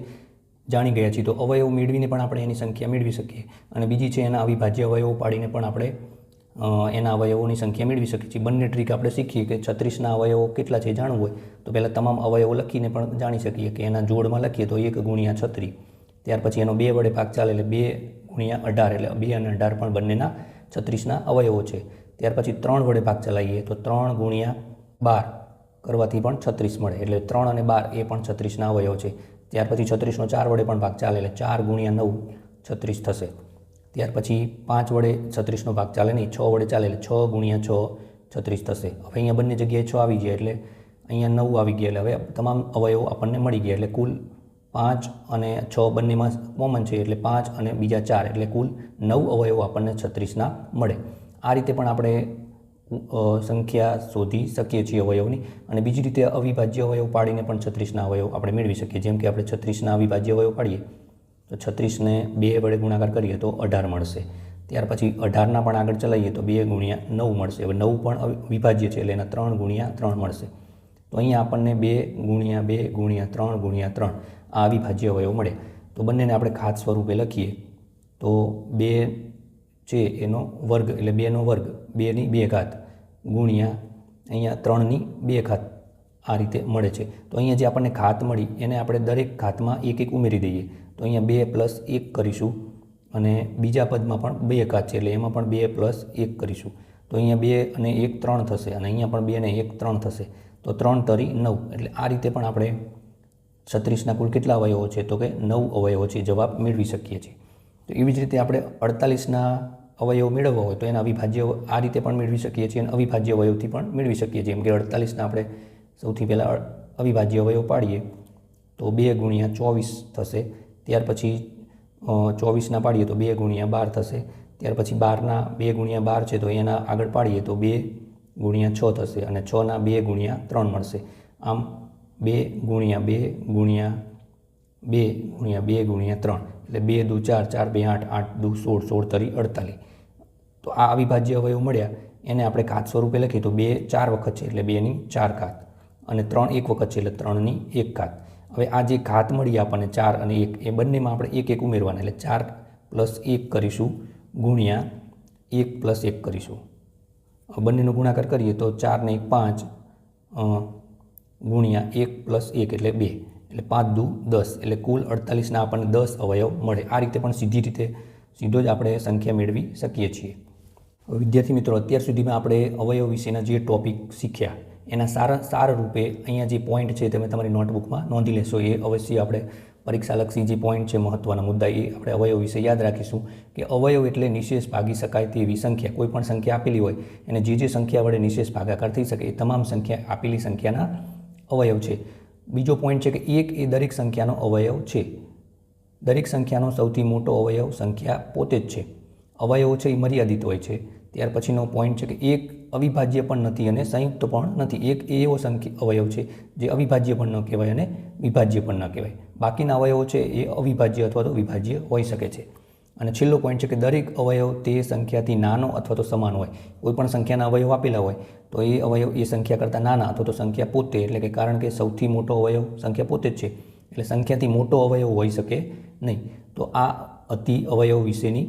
જાણી ગયા છીએ. તો અવયવ મેળવીને પણ આપણે એની સંખ્યા મેળવી શકીએ, અને બીજી છે એના અવિભાજ્ય અવયવો પાડીને પણ આપણે એના અવયવોની સંખ્યા મેળવી શકીએ છીએ. બંને ટ્રીક આપણે શીખીએ કે 36ના અવયવો કેટલા છે જાણવું હોય તો પહેલાં તમામ અવયવો લખીને પણ જાણી શકીએ કે એના જોડમાં લખીએ તો 1 ગુણ્યા 36, ત્યાર પછી એનો 2 વડે ભાગ ચાલે એટલે 2 ગુણ્યા 18, એટલે 2 અને 18 પણ બંનેના 36ના અવયવો છે. ત્યાર પછી 3 વડે ભાગ ચલાવીએ તો 3 ગુણ્યા 12 કરવાથી પણ 36 મળે, એટલે 3 અને 12 એ પણ 36ના અવયવ છે. ત્યાર પછી 36નો 4 વડે પણ ભાગ ચાલે એટલે 4 ગુણ્યા 9 36 થશે. ત્યાર પછી 5 વડે 36નો ભાગ ચાલે નહીં, 6 વડે ચાલે એટલે 6 ગુણ્યા 6 36 થશે. હવે અહીંયા બંને જગ્યાએ 6 આવી ગયા એટલે અહીંયા 9 આવી ગયા, એટલે હવે તમામ અવયવો આપણને મળી ગયા. એટલે કુલ 5 અને 6 બંનેમાં કોમન છે, એટલે 5 અને બીજા 4, એટલે કુલ 9 અવયવો આપણને 36ના મળે. આ રીતે પણ આપણે સંખ્યા શોધી શકીએ છીએ અવયવની. અને બીજી રીતે અવિભાજ્ય અવયવ પાડીને પણ 36ના અવયવ આપણે મેળવી શકીએ. જેમ કે આપણે 36ના અવિભાજ્ય અવયવ પાડીએ તો 36ને 2 વડે ગુણાકાર કરીએ તો 18 મળશે. ત્યાર પછી 18ના પણ આગળ ચલાવીએ તો 2 ગુણ્યા 9 મળશે. હવે 9 પણ વિભાજ્ય છે એટલે એના 3 ગુણ્યા 3 મળશે. તો અહીંયા આપણને 2 ગુણ્યા 2 ગુણ્યા 3 ગુણ્યા 3 આ અવિભાજ્ય અવયવ મળે. તો બંનેને આપણે ઘાત સ્વરૂપે લખીએ તો 2 છે એનો વર્ગ એટલે 2નો વર્ગ 2ની 2 ઘાત ગુણ્યા અહીંયા 3ની 2 ઘાત આ રીતે મળે છે. તો અહીંયા જે આપણને ઘાત મળી એને આપણે દરેક ઘાતમાં એક એક ઉમેરી દઈએ. તો અહીંયા 2 + 1 કરીશું અને બીજા પદમાં પણ 2 ઘાત છે એટલે એમાં પણ 2 + 1 કરીશું. તો અહીંયા 2 અને 1 3 થશે અને અહીંયા પણ 2 અને 1 3 થશે. તો 3 તરી 9 એટલે આ રીતે પણ આપણે 36ના કુલ કેટલા અવયવો છે તો કે 9 અવયવો છે જવાબ મેળવી શકીએ છીએ. તો એવી જ રીતે આપણે 48ના અવયવ મેળવવા હોય તો એના અવિભાજ્ય આ રીતે પણ મેળવી શકીએ છીએ અને અવિભાજ્ય અવયવથી પણ મેળવી શકીએ છીએ. જેમ કે 48ના આપણે સૌથી પહેલાં અવિભાજ્ય અવયવ પાડીએ તો 2 ગુણ્યા 24 થશે. ત્યાર પછી 24ના પાડીએ તો 2 ગુણ્યા 12 થશે. ત્યાર પછી 12ના 2 ગુણ્યા 12 છે તો એના આગળ પાડીએ તો 2 ગુણ્યા 6 થશે અને 6ના 2 ગુણ્યા 3 મળશે. આમ 2 ગુણ્યા 2 ગુણ્યા 2 ગુણ્યા 2 ગુણ્યા 3 એટલે 2 દુ 4 4 2 8 8 દુ 16 16 તરી 48. તો આ અવિભાજ્ય અવયવ મળ્યા એને આપણે ઘાત સ્વરૂપે લખીએ તો 2 4 વખત છે એટલે 2ની 4 ઘાત અને 3 1 વખત છે એટલે 3ની 1 ઘાત. હવે આ જે ઘાત મળી આપણને 4 અને 1 એ બંનેમાં આપણે એક એક ઉમેરવાના એટલે 4 + 1 કરીશું ગુણ્યા 1 + 1 કરીશું. બંનેનો ગુણાકાર કરીએ તો 4 ને 1 5 ગુણ્યા 1 + 1 એટલે 2 એટલે 5 દુ 10 એટલે કુલ 48ના આપણને 10 અવયવ મળે. આ રીતે પણ સીધો જ આપણે સંખ્યા મેળવી શકીએ છીએ. વિદ્યાર્થી મિત્રો, અત્યાર સુધીમાં આપણે અવયવ વિશેના જે ટોપિક શીખ્યા એના સાર રૂપે અહીંયા જે પોઈન્ટ છે તમે તમારી નોટબુકમાં નોંધી લેશો. એ અવશ્ય આપણે પરીક્ષાલક્ષી જે પોઈન્ટ છે મહત્ત્વના મુદ્દા એ આપણે અવયવ વિશે યાદ રાખીશું કે અવયવ એટલે નિશેષ ભાગી શકાય તેવી સંખ્યા. કોઈ પણ સંખ્યા આપેલી હોય એને જે સંખ્યા વડે નિશેષ ભાગાકાર થઈ શકે એ તમામ સંખ્યા આપેલી સંખ્યાના અવયવ છે. બીજો પોઈન્ટ છે કે 1 એ દરેક સંખ્યાનો અવયવ છે. દરેક સંખ્યાનો સૌથી મોટો અવયવ સંખ્યા પોતે જ છે. અવયવો છે એ મર્યાદિત હોય છે. ત્યાર પછીનો પોઈન્ટ છે કે 1 અવિભાજ્ય પણ નથી અને સંયુક્ત પણ નથી. 1 એ એવો અવયવ છે જે અવિભાજ્ય પણ ન કહેવાય અને વિભાજ્ય પણ ન કહેવાય. બાકીના અવયવો છે એ અવિભાજ્ય અથવા તો વિભાજ્ય હોઈ શકે છે. અને છેલ્લો પોઈન્ટ છે કે દરેક અવયવ તે સંખ્યાથી નાનો અથવા તો સમાન હોય. કોઈ પણ સંખ્યાના અવયવ આપેલા હોય તો એ અવયવ એ સંખ્યા કરતાં નાના અથવા તો સંખ્યા પોતે એટલે કે કારણ કે સૌથી મોટો અવયવ સંખ્યા પોતે જ છે એટલે સંખ્યાથી મોટો અવયવ હોઈ શકે નહીં. તો આ અતિ અવયવ વિશેની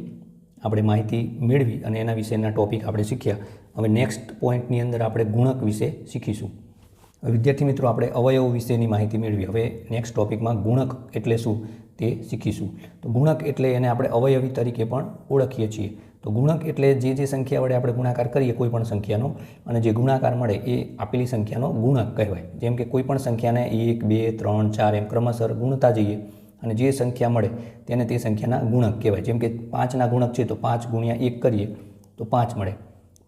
આપણે માહિતી મેળવી અને એના વિશેના ટોપિક આપણે શીખ્યા. હવે નેક્સ્ટ પોઈન્ટની અંદર આપણે ગુણક વિશે શીખીશું. વિદ્યાર્થી મિત્રો, આપણે અવયવ વિશેની માહિતી મેળવી. હવે નેક્સ્ટ ટોપિકમાં ગુણક એટલે શું તે શીખીશું. તો ગુણક એટલે એને આપણે અવયવી તરીકે પણ ઓળખીએ છીએ. તો ગુણક એટલે જે સંખ્યા વડે આપણે ગુણાકાર કરીએ કોઈ પણ સંખ્યાનો અને જે ગુણાકાર મળે એ આપેલી સંખ્યાનો ગુણક કહેવાય. જેમ કે કોઈ પણ સંખ્યાને 1 2 3 4 એમ ક્રમશર ગુણતા જઈએ અને જે સંખ્યા મળે તેને તે સંખ્યાના ગુણક કહેવાય. જેમ કે 5ના ગુણક છે તો 5 ગુણ્યા 1 કરીએ તો 5 મળે,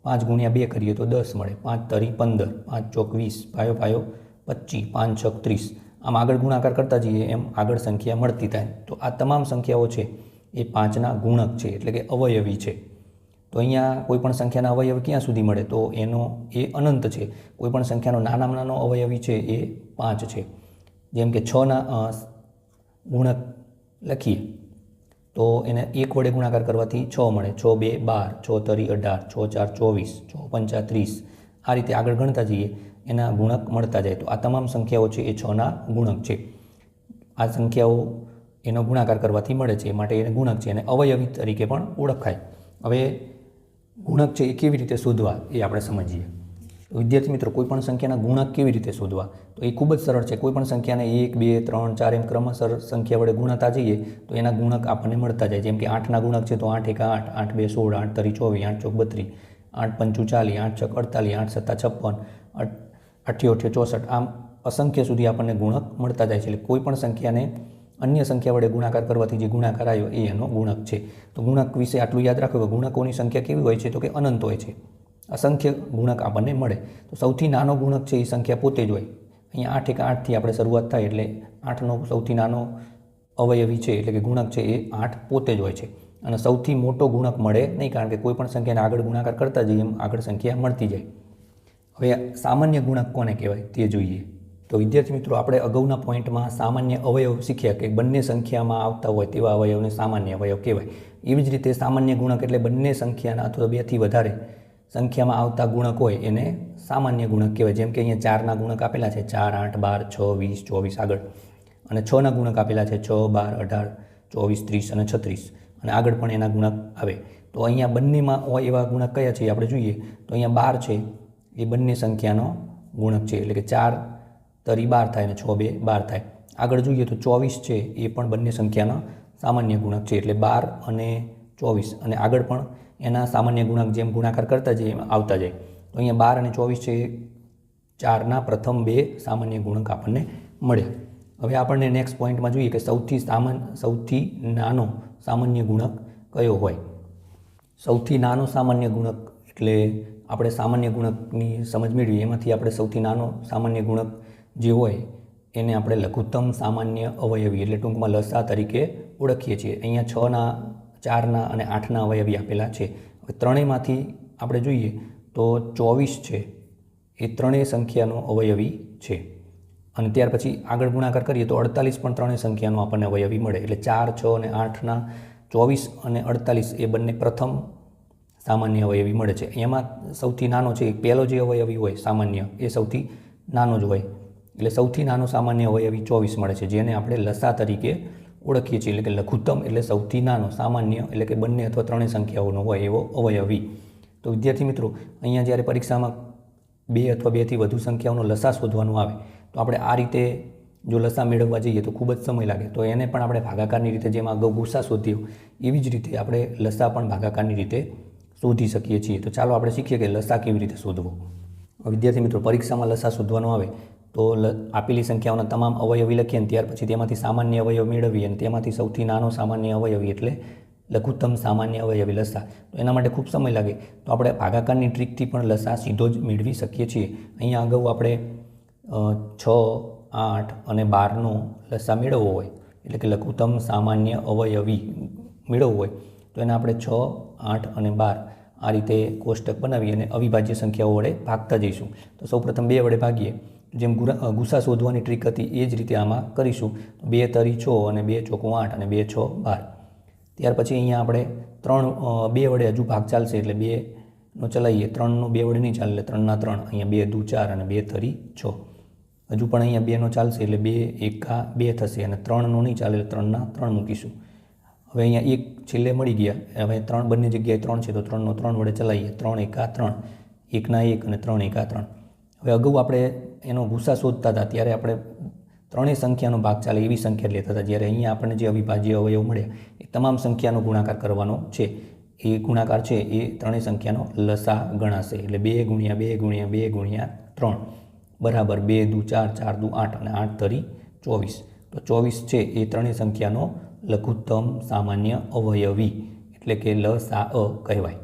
5 ગુણ્યા 2 કરીએ તો 10 મળે, 5 તરી 15, 5 ચોક 20, પાયો પાયો 25, 5 છક 30. આમ આગળ ગુણાકાર કરતા જઈએ એમ આગળ સંખ્યા મળતી થાય. તો આ તમામ સંખ્યાઓ છે એ 5ના ગુણક છે એટલે કે અવયવી છે. તો અહીંયા કોઈ પણ સંખ્યાના અવયવ ક્યાં સુધી મળે તો એ અનંત છે. કોઈ પણ સંખ્યાનો નાનામાં નાનો અવયવી છે એ 5 છે. જેમ કે 6ના ગુણક લખીએ તો એને 1 વડે ગુણાકાર કરવાથી 6 મળે, 6 2 12, 6 તરી 18, 6 4 24, 6 5 30. આ રીતે આગળ ગણતા જઈએ એના ગુણક મળતા જાય. તો આ તમામ સંખ્યાઓ છે એ 6ના ગુણક છે. આ સંખ્યાઓ એનો ગુણાકાર કરવાથી મળે છે માટે એને ગુણક છે અને અવયવી તરીકે પણ ઓળખાય. હવે ગુણક છે એ કેવી રીતે શોધવા એ આપણે સમજીએ. વિદ્યાર્થી મિત્રો, કોઈ પણ સંખ્યાના ગુણક કેવી રીતે શોધવા તો એ ખૂબ જ સરળ છે. કોઈ પણ સંખ્યાને 1 2 3 4 એમ ક્રમશર સંખ્યા વડે ગુણાતા જઈએ તો એના ગુણક આપણને મળતા જાય. જેમ કે 8ના ગુણક છે તો 8 1 8, 8 2 16, 8 તરી 24, 8 ચોક 32, 8 પંચું 40, 8 છક 48, 8 સત્તા 56, 88 64. આમ અસંખ્ય સુધી આપણને ગુણક મળતા જાય છે. એટલે કોઈ પણ સંખ્યાને અન્ય સંખ્યા વડે ગુણાકાર કરવાથી જે ગુણાકાર આવ્યો એ એનો ગુણક છે. તો ગુણક વિશે આટલું યાદ રાખો કે ગુણકોની સંખ્યા કેવી હોય છે તો કે અનંત હોય છે. અસંખ્ય ગુણક આપણને મળે. તો સૌથી નાનો ગુણક છે એ સંખ્યા પોતે જ હોય. અહીંયા 8 1 8થી આપણે શરૂઆત થાય એટલે 8નો સૌથી નાનો અવયવી છે એટલે કે ગુણક છે એ 8 પોતે જ હોય છે. અને સૌથી મોટો ગુણક મળે નહીં, કારણ કે કોઈ પણ સંખ્યાને આગળ ગુણાકાર કરતા જઈએ એમ આગળ સંખ્યા મળતી જાય. હવે સામાન્ય ગુણક કોને કહેવાય તે જોઈએ. તો વિદ્યાર્થી મિત્રો, આપણે અગાઉના પોઈન્ટમાં સામાન્ય અવયવ શીખ્યા કે બંને સંખ્યામાં આવતા હોય તેવા અવયવને સામાન્ય અવયવ કહેવાય. એવી જ રીતે સામાન્ય ગુણક એટલે બંને સંખ્યાના અથવા બેથી વધારે સંખ્યામાં આવતા ગુણક હોય એને સામાન્ય ગુણક કહેવાય. જેમ કે અહીંયા 4ના ગુણક આપેલા છે 4, 8, 12, 6, 20, 24 આગળ, અને 6ના ગુણક આપેલા છે 6, 12, 18, 24, 30 અને 36, અને આગળ પણ એના ગુણક આવે. તો અહીંયા બંનેમાં હોય એવા ગુણક કયા છે આપણે જોઈએ. તો અહીંયા 12 છે એ બંને સંખ્યાનો ગુણક છે, એટલે કે 4 તરી 12 થાય અને 6 2 12 થાય. આગળ જોઈએ તો 24 છે એ પણ બંને સંખ્યાનો સામાન્ય ગુણક છે, એટલે 12 અને 24, અને આગળ પણ એના સામાન્ય ગુણક જેમ ગુણાકાર કરતા જઈએ એમ આવતા જાય. તો અહીંયા 12 અને 24 છે 4ના પ્રથમ 2 સામાન્ય ગુણક આપણને મળ્યા. હવે આપણને નેક્સ્ટ પોઈન્ટમાં જોઈએ કે સૌથી નાનો સામાન્ય ગુણક કયો હોય. સૌથી નાનો સામાન્ય ગુણક એટલે આપણે સામાન્ય ગુણકની સમજ મેળવીએ, એમાંથી આપણે સૌથી નાનો સામાન્ય ગુણક જે હોય એને આપણે લઘુત્તમ સામાન્ય અવયવી એટલે ટૂંકમાં લસા તરીકે ઓળખીએ છીએ. અહીંયા 6ના, 4ના અને 8ના અવયવી આપેલા છે. હવે ત્રણેયમાંથી આપણે જોઈએ તો 24 છે એ ત્રણેય સંખ્યાનો અવયવી છે, અને ત્યાર પછી આગળ ગુણાકાર કરીએ તો 48 પણ ત્રણેય સંખ્યાનો આપણને અવયવી મળે. એટલે 4, 6 અને 8ના 24 અને 48 એ બંને પ્રથમ સામાન્ય અવયવી મળે છે. એમાં સૌથી નાનો છે પહેલો જે અવયવી હોય સામાન્ય એ સૌથી નાનો જ હોય, એટલે સૌથી નાનો સામાન્ય અવયવી 24 મળે છે, જેને આપણે લસા તરીકે ઓળખીએ છીએ. એટલે કે લઘુત્તમ એટલે સૌથી નાનો, સામાન્ય એટલે કે બંને અથવા ત્રણેય સંખ્યાઓનો હોય એવો અવયવી. તો વિદ્યાર્થી મિત્રો, અહીંયા જ્યારે પરીક્ષામાં 2 અથવા 2થી વધુ સંખ્યાઓનો લસા શોધવાનું આવે તો આપણે આ રીતે જો લસા મેળવવા જઈએ તો ખૂબ જ સમય લાગે. તો એને પણ આપણે ભાગાકારની રીતે, જેમાં અગાઉ ગુસા શોધ્યો એવી જ રીતે આપણે લસા પણ ભાગાકારની રીતે શોધી શકીએ છીએ. તો ચાલો આપણે શીખીએ કે લસા કેવી રીતે શોધવો. વિદ્યાર્થી મિત્રો, પરીક્ષામાં લસા શોધવાનો આવે તો આપેલી સંખ્યાઓના તમામ અવયવી લખીએ, અને ત્યાર પછી તેમાંથી સામાન્ય અવયવ મેળવીએ, અને તેમાંથી સૌથી નાનો સામાન્ય અવયવી એટલે લઘુત્તમ સામાન્ય અવયવી લસા. તો એના માટે ખૂબ સમય લાગે, તો આપણે ભાગાકારની ટ્રીકથી પણ લસા સીધો જ મેળવી શકીએ છીએ. અહીંયા અગાઉ આપણે 6, 8 અને 12નો લસા મેળવવો હોય, એટલે કે લઘુત્તમ સામાન્ય અવયવી મેળવવો હોય તો એને આપણે 6, 8 અને 12 આ રીતે કોષ્ટક બનાવી અને અવિભાજ્ય સંખ્યાઓ વડે ભાગતા જઈશું. તો સૌપ્રથમ 2 વડે ભાગીએ, જેમ ગુસા શોધવાની ટ્રીક હતી એ જ રીતે આમાં કરીશું. 2 તરી 6 અને 2 ચોકું 8 અને 2 6 12. ત્યાર પછી અહીંયા આપણે 2 વડે હજુ ભાગ ચાલશે, એટલે 2નો ચલાવીએ, 3નો 2 વડે નહીં ચાલે એટલે 3ના 3, અહીંયા 2 દુ 4 અને 2 તરી 6. હજુ પણ અહીંયા 2નો ચાલશે એટલે 2 એકા 2 થશે, અને 3નો નહીં ચાલે એટલે 3ના 3 મૂકીશું. હવે અહીંયા 1 છેલ્લે મળી ગયા. હવે 3 બંને જગ્યાએ 3 છે તો 3નો 3 વડે ચલાવીએ, 3 એકા 3, 1ના 1 અને 3 એકા 3. હવે અગાઉ આપણે એનો ગુસા શોધતા હતા ત્યારે આપણે ત્રણેય સંખ્યાનો ભાગ ચાલે એવી સંખ્યા લેતા હતા, જ્યારે અહીંયા આપણને જે અવિભાજ્ય અવયવ મળ્યા એ તમામ સંખ્યાનો ગુણાકાર કરવાનો છે. એ ગુણાકાર છે એ ત્રણેય સંખ્યાનો લસા ગણાશે. એટલે 2 ગુણ્યા 2 ગુણ્યા 2 ગુણ્યા 3 બરાબર 2 દુ 4, 4 દુ 8 અને 8 તરી 24. તો 24 છે એ ત્રણેય સંખ્યાનો લઘુત્તમ સામાન્ય અવયવી એટલે કે લસા કહેવાય.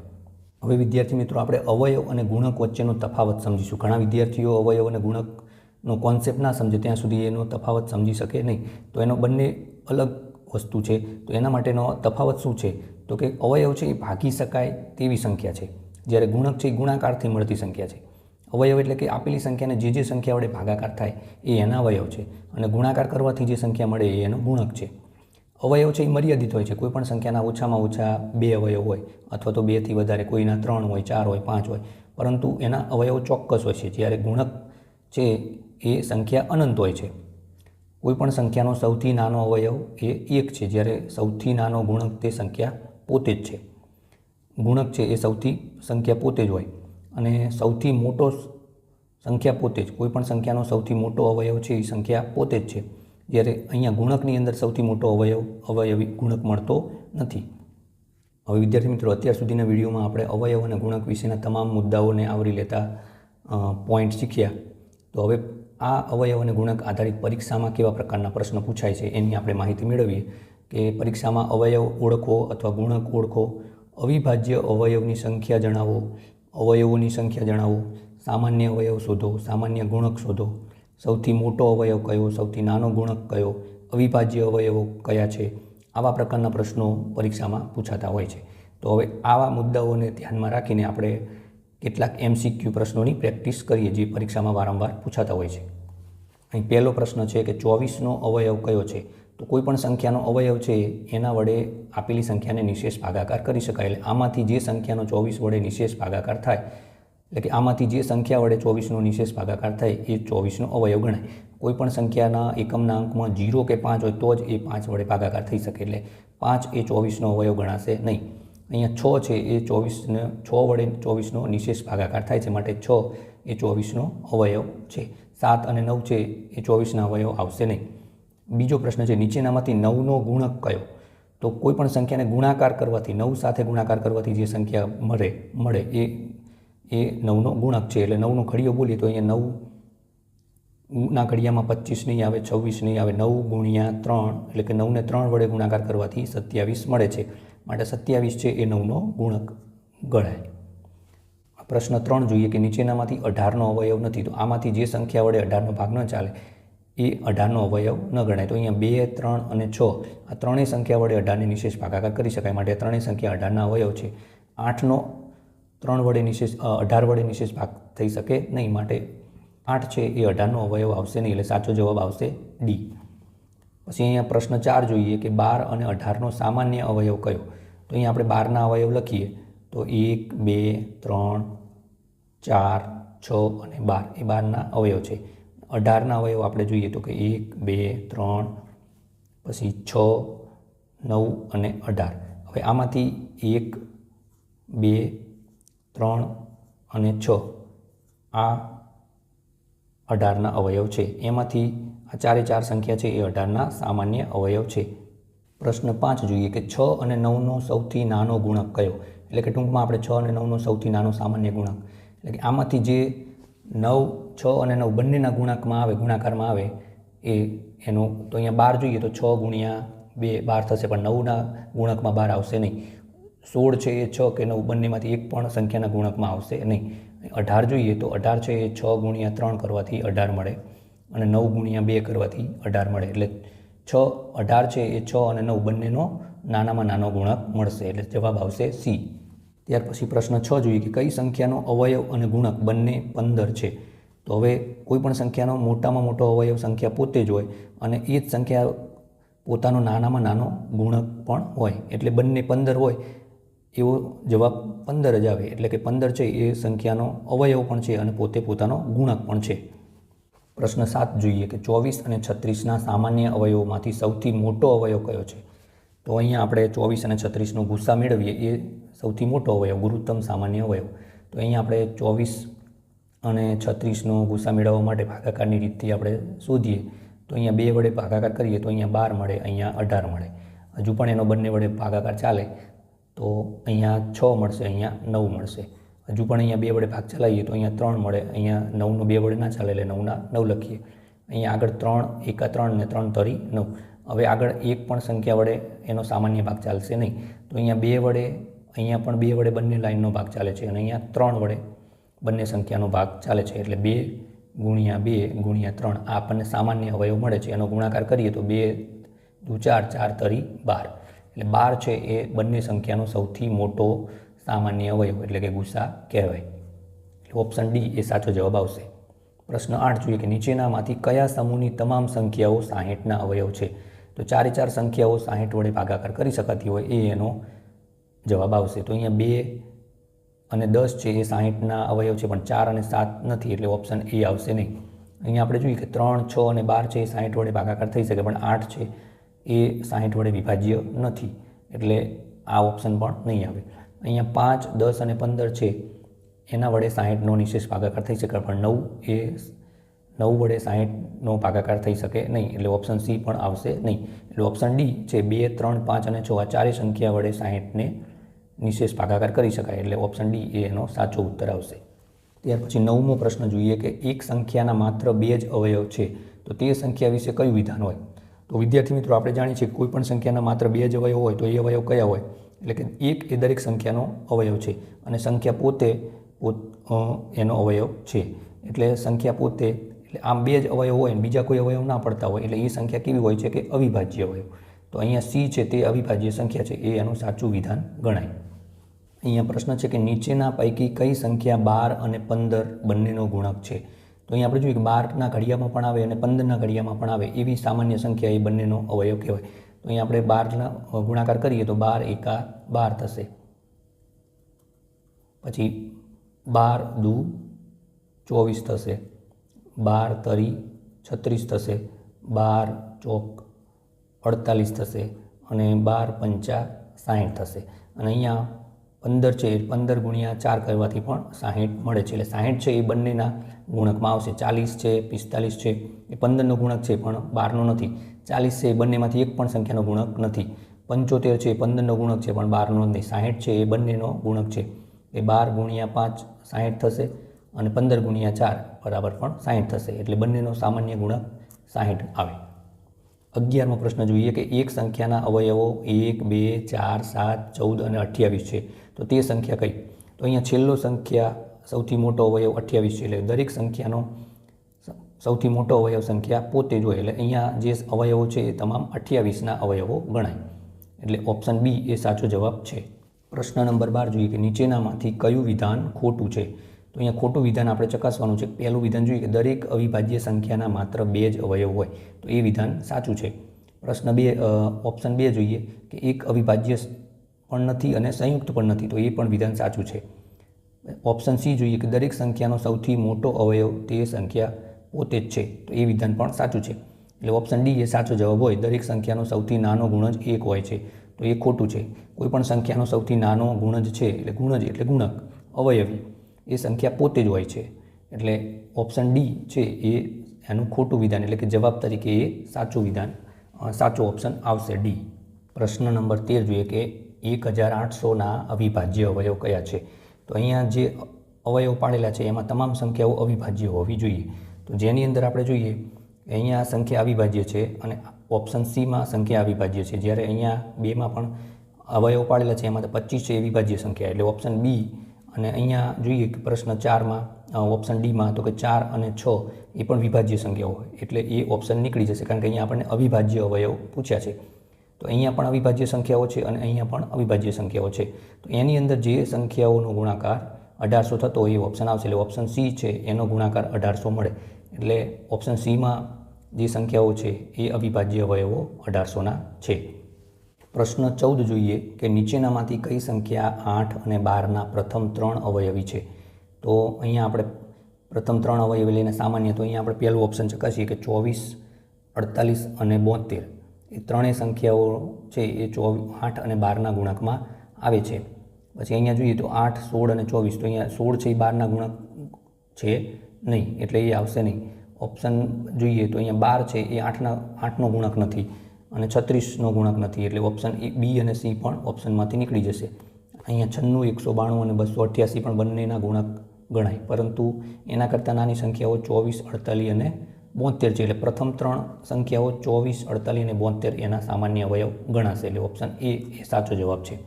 હવે વિદ્યાર્થી મિત્રો, આપણે અવયવ અને ગુણક વચ્ચેનો તફાવત સમજીશું. ઘણા વિદ્યાર્થીઓ અવયવ અને ગુણકનો કોન્સેપ્ટ ના સમજે ત્યાં સુધી એનો તફાવત સમજી શકે નહીં. તો એનો બંને અલગ વસ્તુ છે. તો એના માટેનો તફાવત શું છે? તો કે અવયવ છે એ ભાગી શકાય તેવી સંખ્યા છે, જ્યારે ગુણક છે એ ગુણાકારથી મળતી સંખ્યા છે. અવયવ એટલે કે આપેલી સંખ્યાને જે સંખ્યા વડે ભાગાકાર થાય એ એના અવયવ છે, અને ગુણાકાર કરવાથી જે સંખ્યા મળે એ એનો ગુણક છે. અવયવ છે એ મર્યાદિત હોય છે. કોઈપણ સંખ્યાના ઓછામાં ઓછા 2 અવયવ હોય, અથવા તો 2થી વધારે, કોઈના 3 હોય, 4 હોય, 5 હોય, પરંતુ એના અવયવ ચોક્કસ હોય છે. જ્યારે ગુણક છે એ સંખ્યા અનંત હોય છે. કોઈપણ સંખ્યાનો સૌથી નાનો અવયવ એ 1 છે, જ્યારે સૌથી નાનો ગુણક તે સંખ્યા પોતે જ છે. ગુણક છે એ સંખ્યા પોતે જ હોય, અને સૌથી મોટો સંખ્યા પોતે જ. કોઈપણ સંખ્યાનો સૌથી મોટો અવયવ છે એ સંખ્યા પોતે જ છે, જ્યારે અહીંયા ગુણકની અંદર સૌથી મોટો અવયવી ગુણક મળતો નથી. હવે વિદ્યાર્થી મિત્રો, અત્યાર સુધીના વિડીયોમાં આપણે અવયવ અને ગુણક વિશેના તમામ મુદ્દાઓને આવરી લેતા પોઈન્ટ શીખ્યા. તો હવે આ અવયવ અને ગુણક આધારિત પરીક્ષામાં કેવા પ્રકારના પ્રશ્નો પૂછાય છે એની આપણે માહિતી મેળવીએ. કે પરીક્ષામાં અવયવ ઓળખો અથવા ગુણક ઓળખો, અવિભાજ્ય અવયવની સંખ્યા જણાવો, અવયવોની સંખ્યા જણાવો, સામાન્ય અવયવ શોધો, સામાન્ય ગુણક શોધો, સૌથી મોટો અવયવ કયો, સૌથી નાનો ગુણક કયો, અવિભાજ્ય અવયવો કયા છે, આવા પ્રકારના પ્રશ્નો પરીક્ષામાં પૂછાતા હોય છે. તો હવે આવા મુદ્દાઓને ધ્યાનમાં રાખીને આપણે કેટલાક MCQ પ્રશ્નોની પ્રેક્ટિસ કરીએ જે પરીક્ષામાં વારંવાર પૂછાતા હોય છે. અહીં પહેલો પ્રશ્ન છે કે 24નો અવયવ કયો છે? તો કોઈ પણ સંખ્યાનો અવયવ છે એના વડે આપેલી સંખ્યાને નિશેષ ભાગાકાર કરી શકાય. એટલે આમાંથી જે સંખ્યાનો 24 વડે નિશેષ ભાગાકાર થાય, એટલે કે આમાંથી જે સંખ્યા વડે 24નો નિશેષ ભાગાકાર થાય એ 24નો અવયવ ગણાય. કોઈ પણ સંખ્યાના એકમના અંકમાં 0 કે 5 હોય તો જ એ 5 વડે ભાગાકાર થઈ શકે. એટલે 5 એ 24નો અવયવ ગણાશે નહીં. અહીંયા 6 છે એ 6 વડે 24નો નિશેષ ભાગાકાર થાય છે, માટે 6 એ 24નો અવયવ છે. 7 અને 9 છે એ 24ના અવયવ આવશે નહીં. બીજો પ્રશ્ન છે નીચેનામાંથી 9નો ગુણક કયો? તો કોઈ પણ સંખ્યાને ગુણાકાર કરવાથી, 9 સાથે ગુણાકાર કરવાથી જે સંખ્યા મળે એ 9નો ગુણક છે. એટલે 9નો ઘડિયો બોલીએ તો અહીંયા 9ના ઘડિયામાં 25 નહીં આવે, 26 નહીં આવે, 9 ગુણ્યા 3 એટલે કે 9ને 3 વડે ગુણાકાર કરવાથી 27 મળે છે, માટે 27 છે એ 9નો ગુણક ગણાય. પ્રશ્ન 3 જોઈએ કે નીચેનામાંથી 18નો અવયવ નથી. તો આમાંથી જે સંખ્યા વડે 18નો ભાગ ન ચાલે એ 18નો અવયવ ન ગણાય. તો અહીંયા 2, 3 અને 6 આ ત્રણેય સંખ્યા વડે 18ને નિશેષ ભાગાકાર કરી શકાય, માટે ત્રણેય સંખ્યા 18ના અવયવ છે. 8નો 3 વડે 18 વડે નિશેષ ભાગ થઈ શકે નહીં, માટે 8 છે એ 18નો અવયવ આવશે નહીં. એટલે સાચો જવાબ આવશે ડી. પછી અહીંયા પ્રશ્ન 4 જોઈએ કે 12 અને 18નો સામાન્ય અવયવ કયો? તો અહીંયા આપણે 12ના અવયવ લખીએ તો 1, 2, 3, 4, 6 અને 12 એ 12ના અવયવ છે. 18ના અવયવ આપણે જોઈએ તો કે 1, 2, 3, પછી 6, 9 અને 18. હવે આમાંથી 1, 2, 3 અને 6 આ 18ના અવયવ છે. એમાંથી આ 4 સંખ્યા છે એ 18ના સામાન્ય અવયવ છે. પ્રશ્ન 5 જોઈએ કે 6 અને 9નો સૌથી નાનો ગુણક કયો? એટલે કે ટૂંકમાં આપણે 6 અને 9નો સૌથી નાનો સામાન્ય ગુણક, એટલે કે આમાંથી જે 9, 6 અને 9 બંનેના ગુણાકારમાં આવે એનો, તો અહીંયા 12 જોઈએ તો 6 ગુણ્યા 2 12 થશે, પણ 9ના ગુણકમાં 12 આવશે નહીં. 16 છે એ 6 કે 9 બંનેમાંથી એક પણ સંખ્યાના ગુણકમાં આવશે નહીં. 18 જોઈએ તો 18 છે એ 6 ગુણ્યા 3 કરવાથી 18 મળે અને 9 ગુણ્યા 2 કરવાથી 18 મળે. એટલે 18 છે એ 6 અને 9 બંનેનો નાનામાં નાનો ગુણક મળશે, એટલે જવાબ આવશે સી. ત્યાર પછી પ્રશ્ન 6 જોઈએ કે કઈ સંખ્યાનો અવયવ અને ગુણક બંને 15 છે? તો હવે કોઈ પણ સંખ્યાનો મોટામાં મોટો અવયવ સંખ્યા પોતે જ હોય અને એ જ સંખ્યા પોતાનો નાનામાં નાનો ગુણક પણ હોય, એટલે બંને 15 હોય એવો જવાબ 15 જ આવે. એટલે કે 15 છે એ સંખ્યાનો અવયવ પણ છે અને પોતે પોતાનો ગુણક પણ છે. પ્રશ્ન 7 જોઈએ કે 24 અને 36ના સામાન્ય અવયવોમાંથી સૌથી મોટો અવયવ કયો છે? તો અહીંયા આપણે 24 અને 36નો ગુસ્સા મેળવીએ એ સૌથી મોટો અવયવ, ગુરુત્તમ સામાન્ય અવયવ. તો અહીંયા આપણે 24 અને 36નો ગુસ્સા મેળવવા માટે ભાગાકારની રીતથી આપણે શોધીએ તો અહીંયા 2 વડે ભાગાકાર કરીએ તો અહીંયા 12 મળે, અહીંયા 18 મળે. હજુ પણ એનો બંને વડે ભાગાકાર ચાલે તો અહીંયા 6 મળશે, અહીંયા 9 મળશે. હજુ પણ અહીંયા 2 વડે ભાગ ચલાવીએ તો અહીંયા 3 મળે, અહીંયા 9નો 2 વડે ના ચાલે એટલે 9ના 9 લખીએ. અહીંયા આગળ 3 એકા 3 ને 3 તરી 9. હવે આગળ એક પણ સંખ્યા વડે એનો સામાન્ય ભાગ ચાલશે નહીં, તો અહીંયા 2 વડે, અહીંયા પણ 2 વડે બંને લાઇનનો ભાગ ચાલે છે અને અહીંયા 3 વડે બંને સંખ્યાનો ભાગ ચાલે છે. એટલે 2 ગુણ્યા 2 ગુણ્યા 3 આ આપણને સામાન્ય અવયવ મળે છે. એનો ગુણાકાર કરીએ તો 2 દુ 4, 4 તરી 12. એટલે 12 છે એ બંને સંખ્યાનો સૌથી મોટો સામાન્ય અવયવ એટલે કે ગુસા કહેવાય. એટલે ઓપ્શન ડી એ સાચો જવાબ આવશે. પ્રશ્ન 8 જોઈએ કે નીચેનામાંથી કયા સમૂહની તમામ સંખ્યાઓ 60ના અવયવ છે? તો 4 સંખ્યાઓ 60 વડે ભાગાકાર કરી શકાતી હોય એ એનો જવાબ આવશે. તો અહીંયા 2 અને 10 છે એ 60ના અવયવ છે, પણ 4 અને 7 નથી, એટલે ઓપ્શન એ આવશે નહીં. અહીંયા આપણે જોઈએ કે 3, 6 અને 12 છે એ 60 વડે ભાગાકાર થઈ શકે, પણ 8 છે એ 60 વડે વિભાજ્ય નથી, એટલે આ ઓપ્શન પણ નહીં આવે. અહીંયા 5, 10 અને 15 છે એના વડે 60નો નિશેષ ભાગાકાર થઈ શકે, પણ 9 વડે 60નો ભાગાકાર થઈ શકે નહીં, એટલે ઓપ્શન સી પણ આવશે નહીં. એટલે ઓપ્શન ડી છે 2, 3, 5 અને 6 આ ચારેય સંખ્યા વડે 60ને નિશેષ ભાગાકાર કરી શકાય, એટલે ઓપ્શન ડી એ એનો સાચો ઉત્તર આવશે. ત્યાર પછી 9મો પ્રશ્ન જોઈએ કે એક સંખ્યાના માત્ર 2 જ અવયવ છે, તો તે સંખ્યા વિશે કયું વિધાન હોય? તો વિદ્યાર્થી મિત્રો આપણે જાણીએ છીએ કે કોઈ પણ સંખ્યાના માત્ર 2 જ અવયવ હોય તો એ અવયવ કયા હોય? એટલે કે એક એ દરેક સંખ્યાનો અવયવ છે અને સંખ્યા પોતે એનો અવયવ છે. એટલે સંખ્યા પોતે, એટલે આમ 2 જ અવયવ હોય અને બીજા કોઈ અવયવ ના પડતા હોય એટલે એ સંખ્યા કેવી હોય છે કે અવિભાજ્ય અવયવ. તો તો અહીંયા સી છે તે અવિભાજ્ય સંખ્યા છે, એ એનું સાચું વિધાન ગણાય. અહીંયા પ્રશ્ન છે કે નીચેના પૈકી કઈ સંખ્યા 12 અને 15 બંનેનો ગુણક છે? તો અહીંયા આપણે જોઈએ કે 12ના ઘડિયામાં પણ આવે અને 15ના ઘડિયામાં પણ આવે એવી સામાન્ય સંખ્યા એ બંનેનો અવયવ કહેવાય. તો અહીંયા આપણે 12ના ગુણાકાર કરીએ તો 12 એકા 12 થશે, પછી 12 દુ 24 થશે, 12 તરી 36 થશે, 12 ચોક 48 થશે અને 12 પંચા 60 થશે. અને અહીંયા 15 છે, 15 ગુણ્યા 4 કરવાથી પણ 60 મળે છે. એટલે 60 છે એ બંનેના ગુણકમાં આવશે. 40 છે, 45 છે એ 15નો ગુણક છે પણ 12નો નથી. 40 છે એ બંનેમાંથી એક પણ સંખ્યાનો ગુણક નથી. 75 છે એ 15નો ગુણક છે પણ 12નો નથી. 60 છે એ બંનેનો ગુણક છે. એ 12 ગુણ્યા 5 60 થશે અને 15 ગુણ્યા 4 બરાબર પણ 60 થશે. એટલે બંનેનો સામાન્ય ગુણક 60 આવે. 11મો પ્રશ્ન જોઈએ કે એક સંખ્યાના અવયવો 1, 2, 4, 7, 14 અને 28 છે. તો તે સંખ્યા કઈ? તો અહીંયા છેલ્લો સંખ્યા સૌથી મોટો અવયવ 28 છે. એટલે દરેક સંખ્યાનો સૌથી મોટો અવયવ સંખ્યા પોતે જ હોય. એટલે અહીંયા જે અવયવો છે એ તમામ 28ના અવયવો ગણાય. એટલે ઓપ્શન બી એ સાચો જવાબ છે. પ્રશ્ન નંબર 12 જોઈએ કે નીચેનામાંથી કયું વિધાન ખોટું છે? તો અહીંયા ખોટું વિધાન આપણે ચકાસવાનું છે. પહેલું વિધાન જોઈએ કે દરેક અવિભાજ્ય સંખ્યાના માત્ર 2 જ અવયવ હોય. તો એ વિધાન સાચું છે. પ્રશ્ન 2 ઓપ્શન 2 જોઈએ કે એક અવિભાજ્ય પણ નથી અને સંયુક્ત પણ નથી. તો એ પણ વિધાન સાચું છે. ઓપ્શન સી જોઈએ કે દરેક સંખ્યાનો સૌથી મોટો અવયવ તે સંખ્યા પોતે જ છે. તો એ વિધાન પણ સાચું છે. એટલે ઓપ્શન ડી એ સાચો જવાબ હોય. દરેક સંખ્યાનો સૌથી નાનો ગુણ જ 1 હોય છે. તો એ ખોટું છે. કોઈ પણ સંખ્યાનો સૌથી નાનો ગુણ જ છે, એટલે ગુણ જ એટલે ગુણક અવયવી એ સંખ્યા પોતે જ હોય છે. એટલે ઓપ્શન ડી છે એ એનું ખોટું વિધાન, એટલે કે જવાબ તરીકે એ સાચું વિધાન, સાચો ઓપ્શન આવશે ડી. પ્રશ્ન નંબર 13 જોઈએ કે 1800ના અવિભાજ્ય અવયવ કયા છે? તો અહીંયા જે અવયવ પાડેલા છે એમાં તમામ સંખ્યાઓ અવિભાજ્ય હોવી જોઈએ. તો જેની અંદર આપણે જોઈએ અહીંયા સંખ્યા અવિભાજ્ય છે અને ઓપ્શન સીમાં સંખ્યા અવિભાજ્ય છે. જ્યારે અહીંયા 2માં પણ અવયવ પાડેલા છે એમાં તો 25 છે એ વિભાજ્ય સંખ્યા, એટલે ઓપ્શન બી. અને અહીંયા જોઈએ કે પ્રશ્ન 4માં ઓપ્શન ડીમાં તો કે 4 અને 6 એ પણ વિભાજ્ય સંખ્યાઓ હોય, એટલે એ ઓપ્શન નીકળી જશે કારણ કે અહીંયા આપણને અવિભાજ્ય અવયવ પૂછ્યા છે. તો અહીંયા પણ અવિભાજ્ય સંખ્યાઓ છે અને અહીંયા પણ અવિભાજ્ય સંખ્યાઓ છે. તો એની અંદર જે સંખ્યાઓનો ગુણાકાર 1800 થતો હોય એ ઓપ્શન આવશે. એટલે ઓપ્શન સી છે એનો ગુણાકાર 1800 મળે. એટલે ઓપ્શન સીમાં જે સંખ્યાઓ છે એ અવિભાજ્ય અવયવો 1800ના છે. પ્રશ્ન 14 જોઈએ કે નીચેનામાંથી કઈ સંખ્યા 8 અને 12ના પ્રથમ 3 અવયવી છે? તો અહીંયા આપણે પ્રથમ 3 અવયવી લઈને સામાન્ય, તો અહીંયા આપણે પહેલું ઓપ્શન ચકાસીએ કે 24, 48 અને 72 એ ત્રણેય સંખ્યાઓ છે એ 8 અને 12ના ગુણકમાં આવે છે. પછી અહીંયા જોઈએ તો 8, 16 અને 24, તો અહીંયા 16 છે એ 12ના ગુણક છે નહીં, એટલે એ આવશે નહીં. ઓપ્શન જોઈએ તો અહીંયા 12 છે એ 8નો ગુણક નથી અને 36નો ગુણક નથી, એટલે ઓપ્શન બી અને સી પણ ઓપ્શનમાંથી નીકળી જશે. અહીંયા 96, 192 અને 288 પણ બંનેના ગુણક ગણાય, પરંતુ એના કરતાં નાની સંખ્યાઓ 24, 48 અને 72 છે. એટલે પ્રથમ 3 સંખ્યાઓ 24, 48 અને 72 એના સામાન્ય અવયવ ગણાશે. એટલે ઓપ્શન એ સાચો જવાબ છે.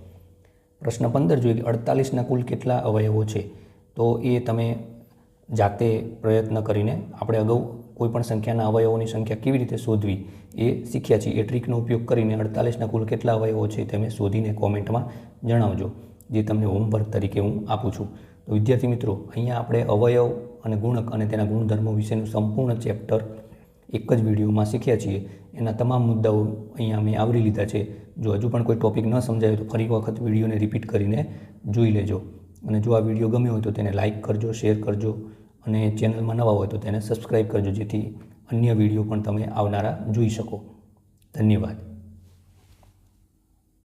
પ્રશ્ન 15 જોઈએ કે 48ના કુલ કેટલા અવયવો છે? તો એ તમે જાતે પ્રયત્ન કરીને આપણે અગાઉ કોઈપણ સંખ્યાના અવયવોની સંખ્યા કેવી રીતે શોધવી એ શીખ્યા છીએ. એ ટ્રીકનો ઉપયોગ કરીને 48ના કુલ કેટલા અવયવો છે તમે શોધીને કોમેન્ટમાં જણાવજો, જે તમને હોમવર્ક તરીકે હું આપું છું. તો વિદ્યાર્થી મિત્રો, અહીંયા આપણે અવયવ અને ગુણક અને તેના ગુણધર્મો વિશેનું સંપૂર્ણ ચેપ્ટર એક જ વિડીયોમાં શીખ્યા છીએ. એના તમામ મુદ્દાઓ અહીંયા મેં આવરી લીધા છે. જો હજુ પણ કોઈ ટૉપિક ન સમજાય તો ફરી વખત વિડીયોને રિપીટ કરીને જોઈ લેજો. અને જો આ વિડીયો ગમ્યો હોય તો તેને લાઇક કરજો, શેર કરજો અને ચેનલમાં નવા હોય તો તેને સબસ્ક્રાઈબ કરજો, જેથી અન્ય વિડીયો પણ તમે આવનારા જોઈ શકો. ધન્યવાદ.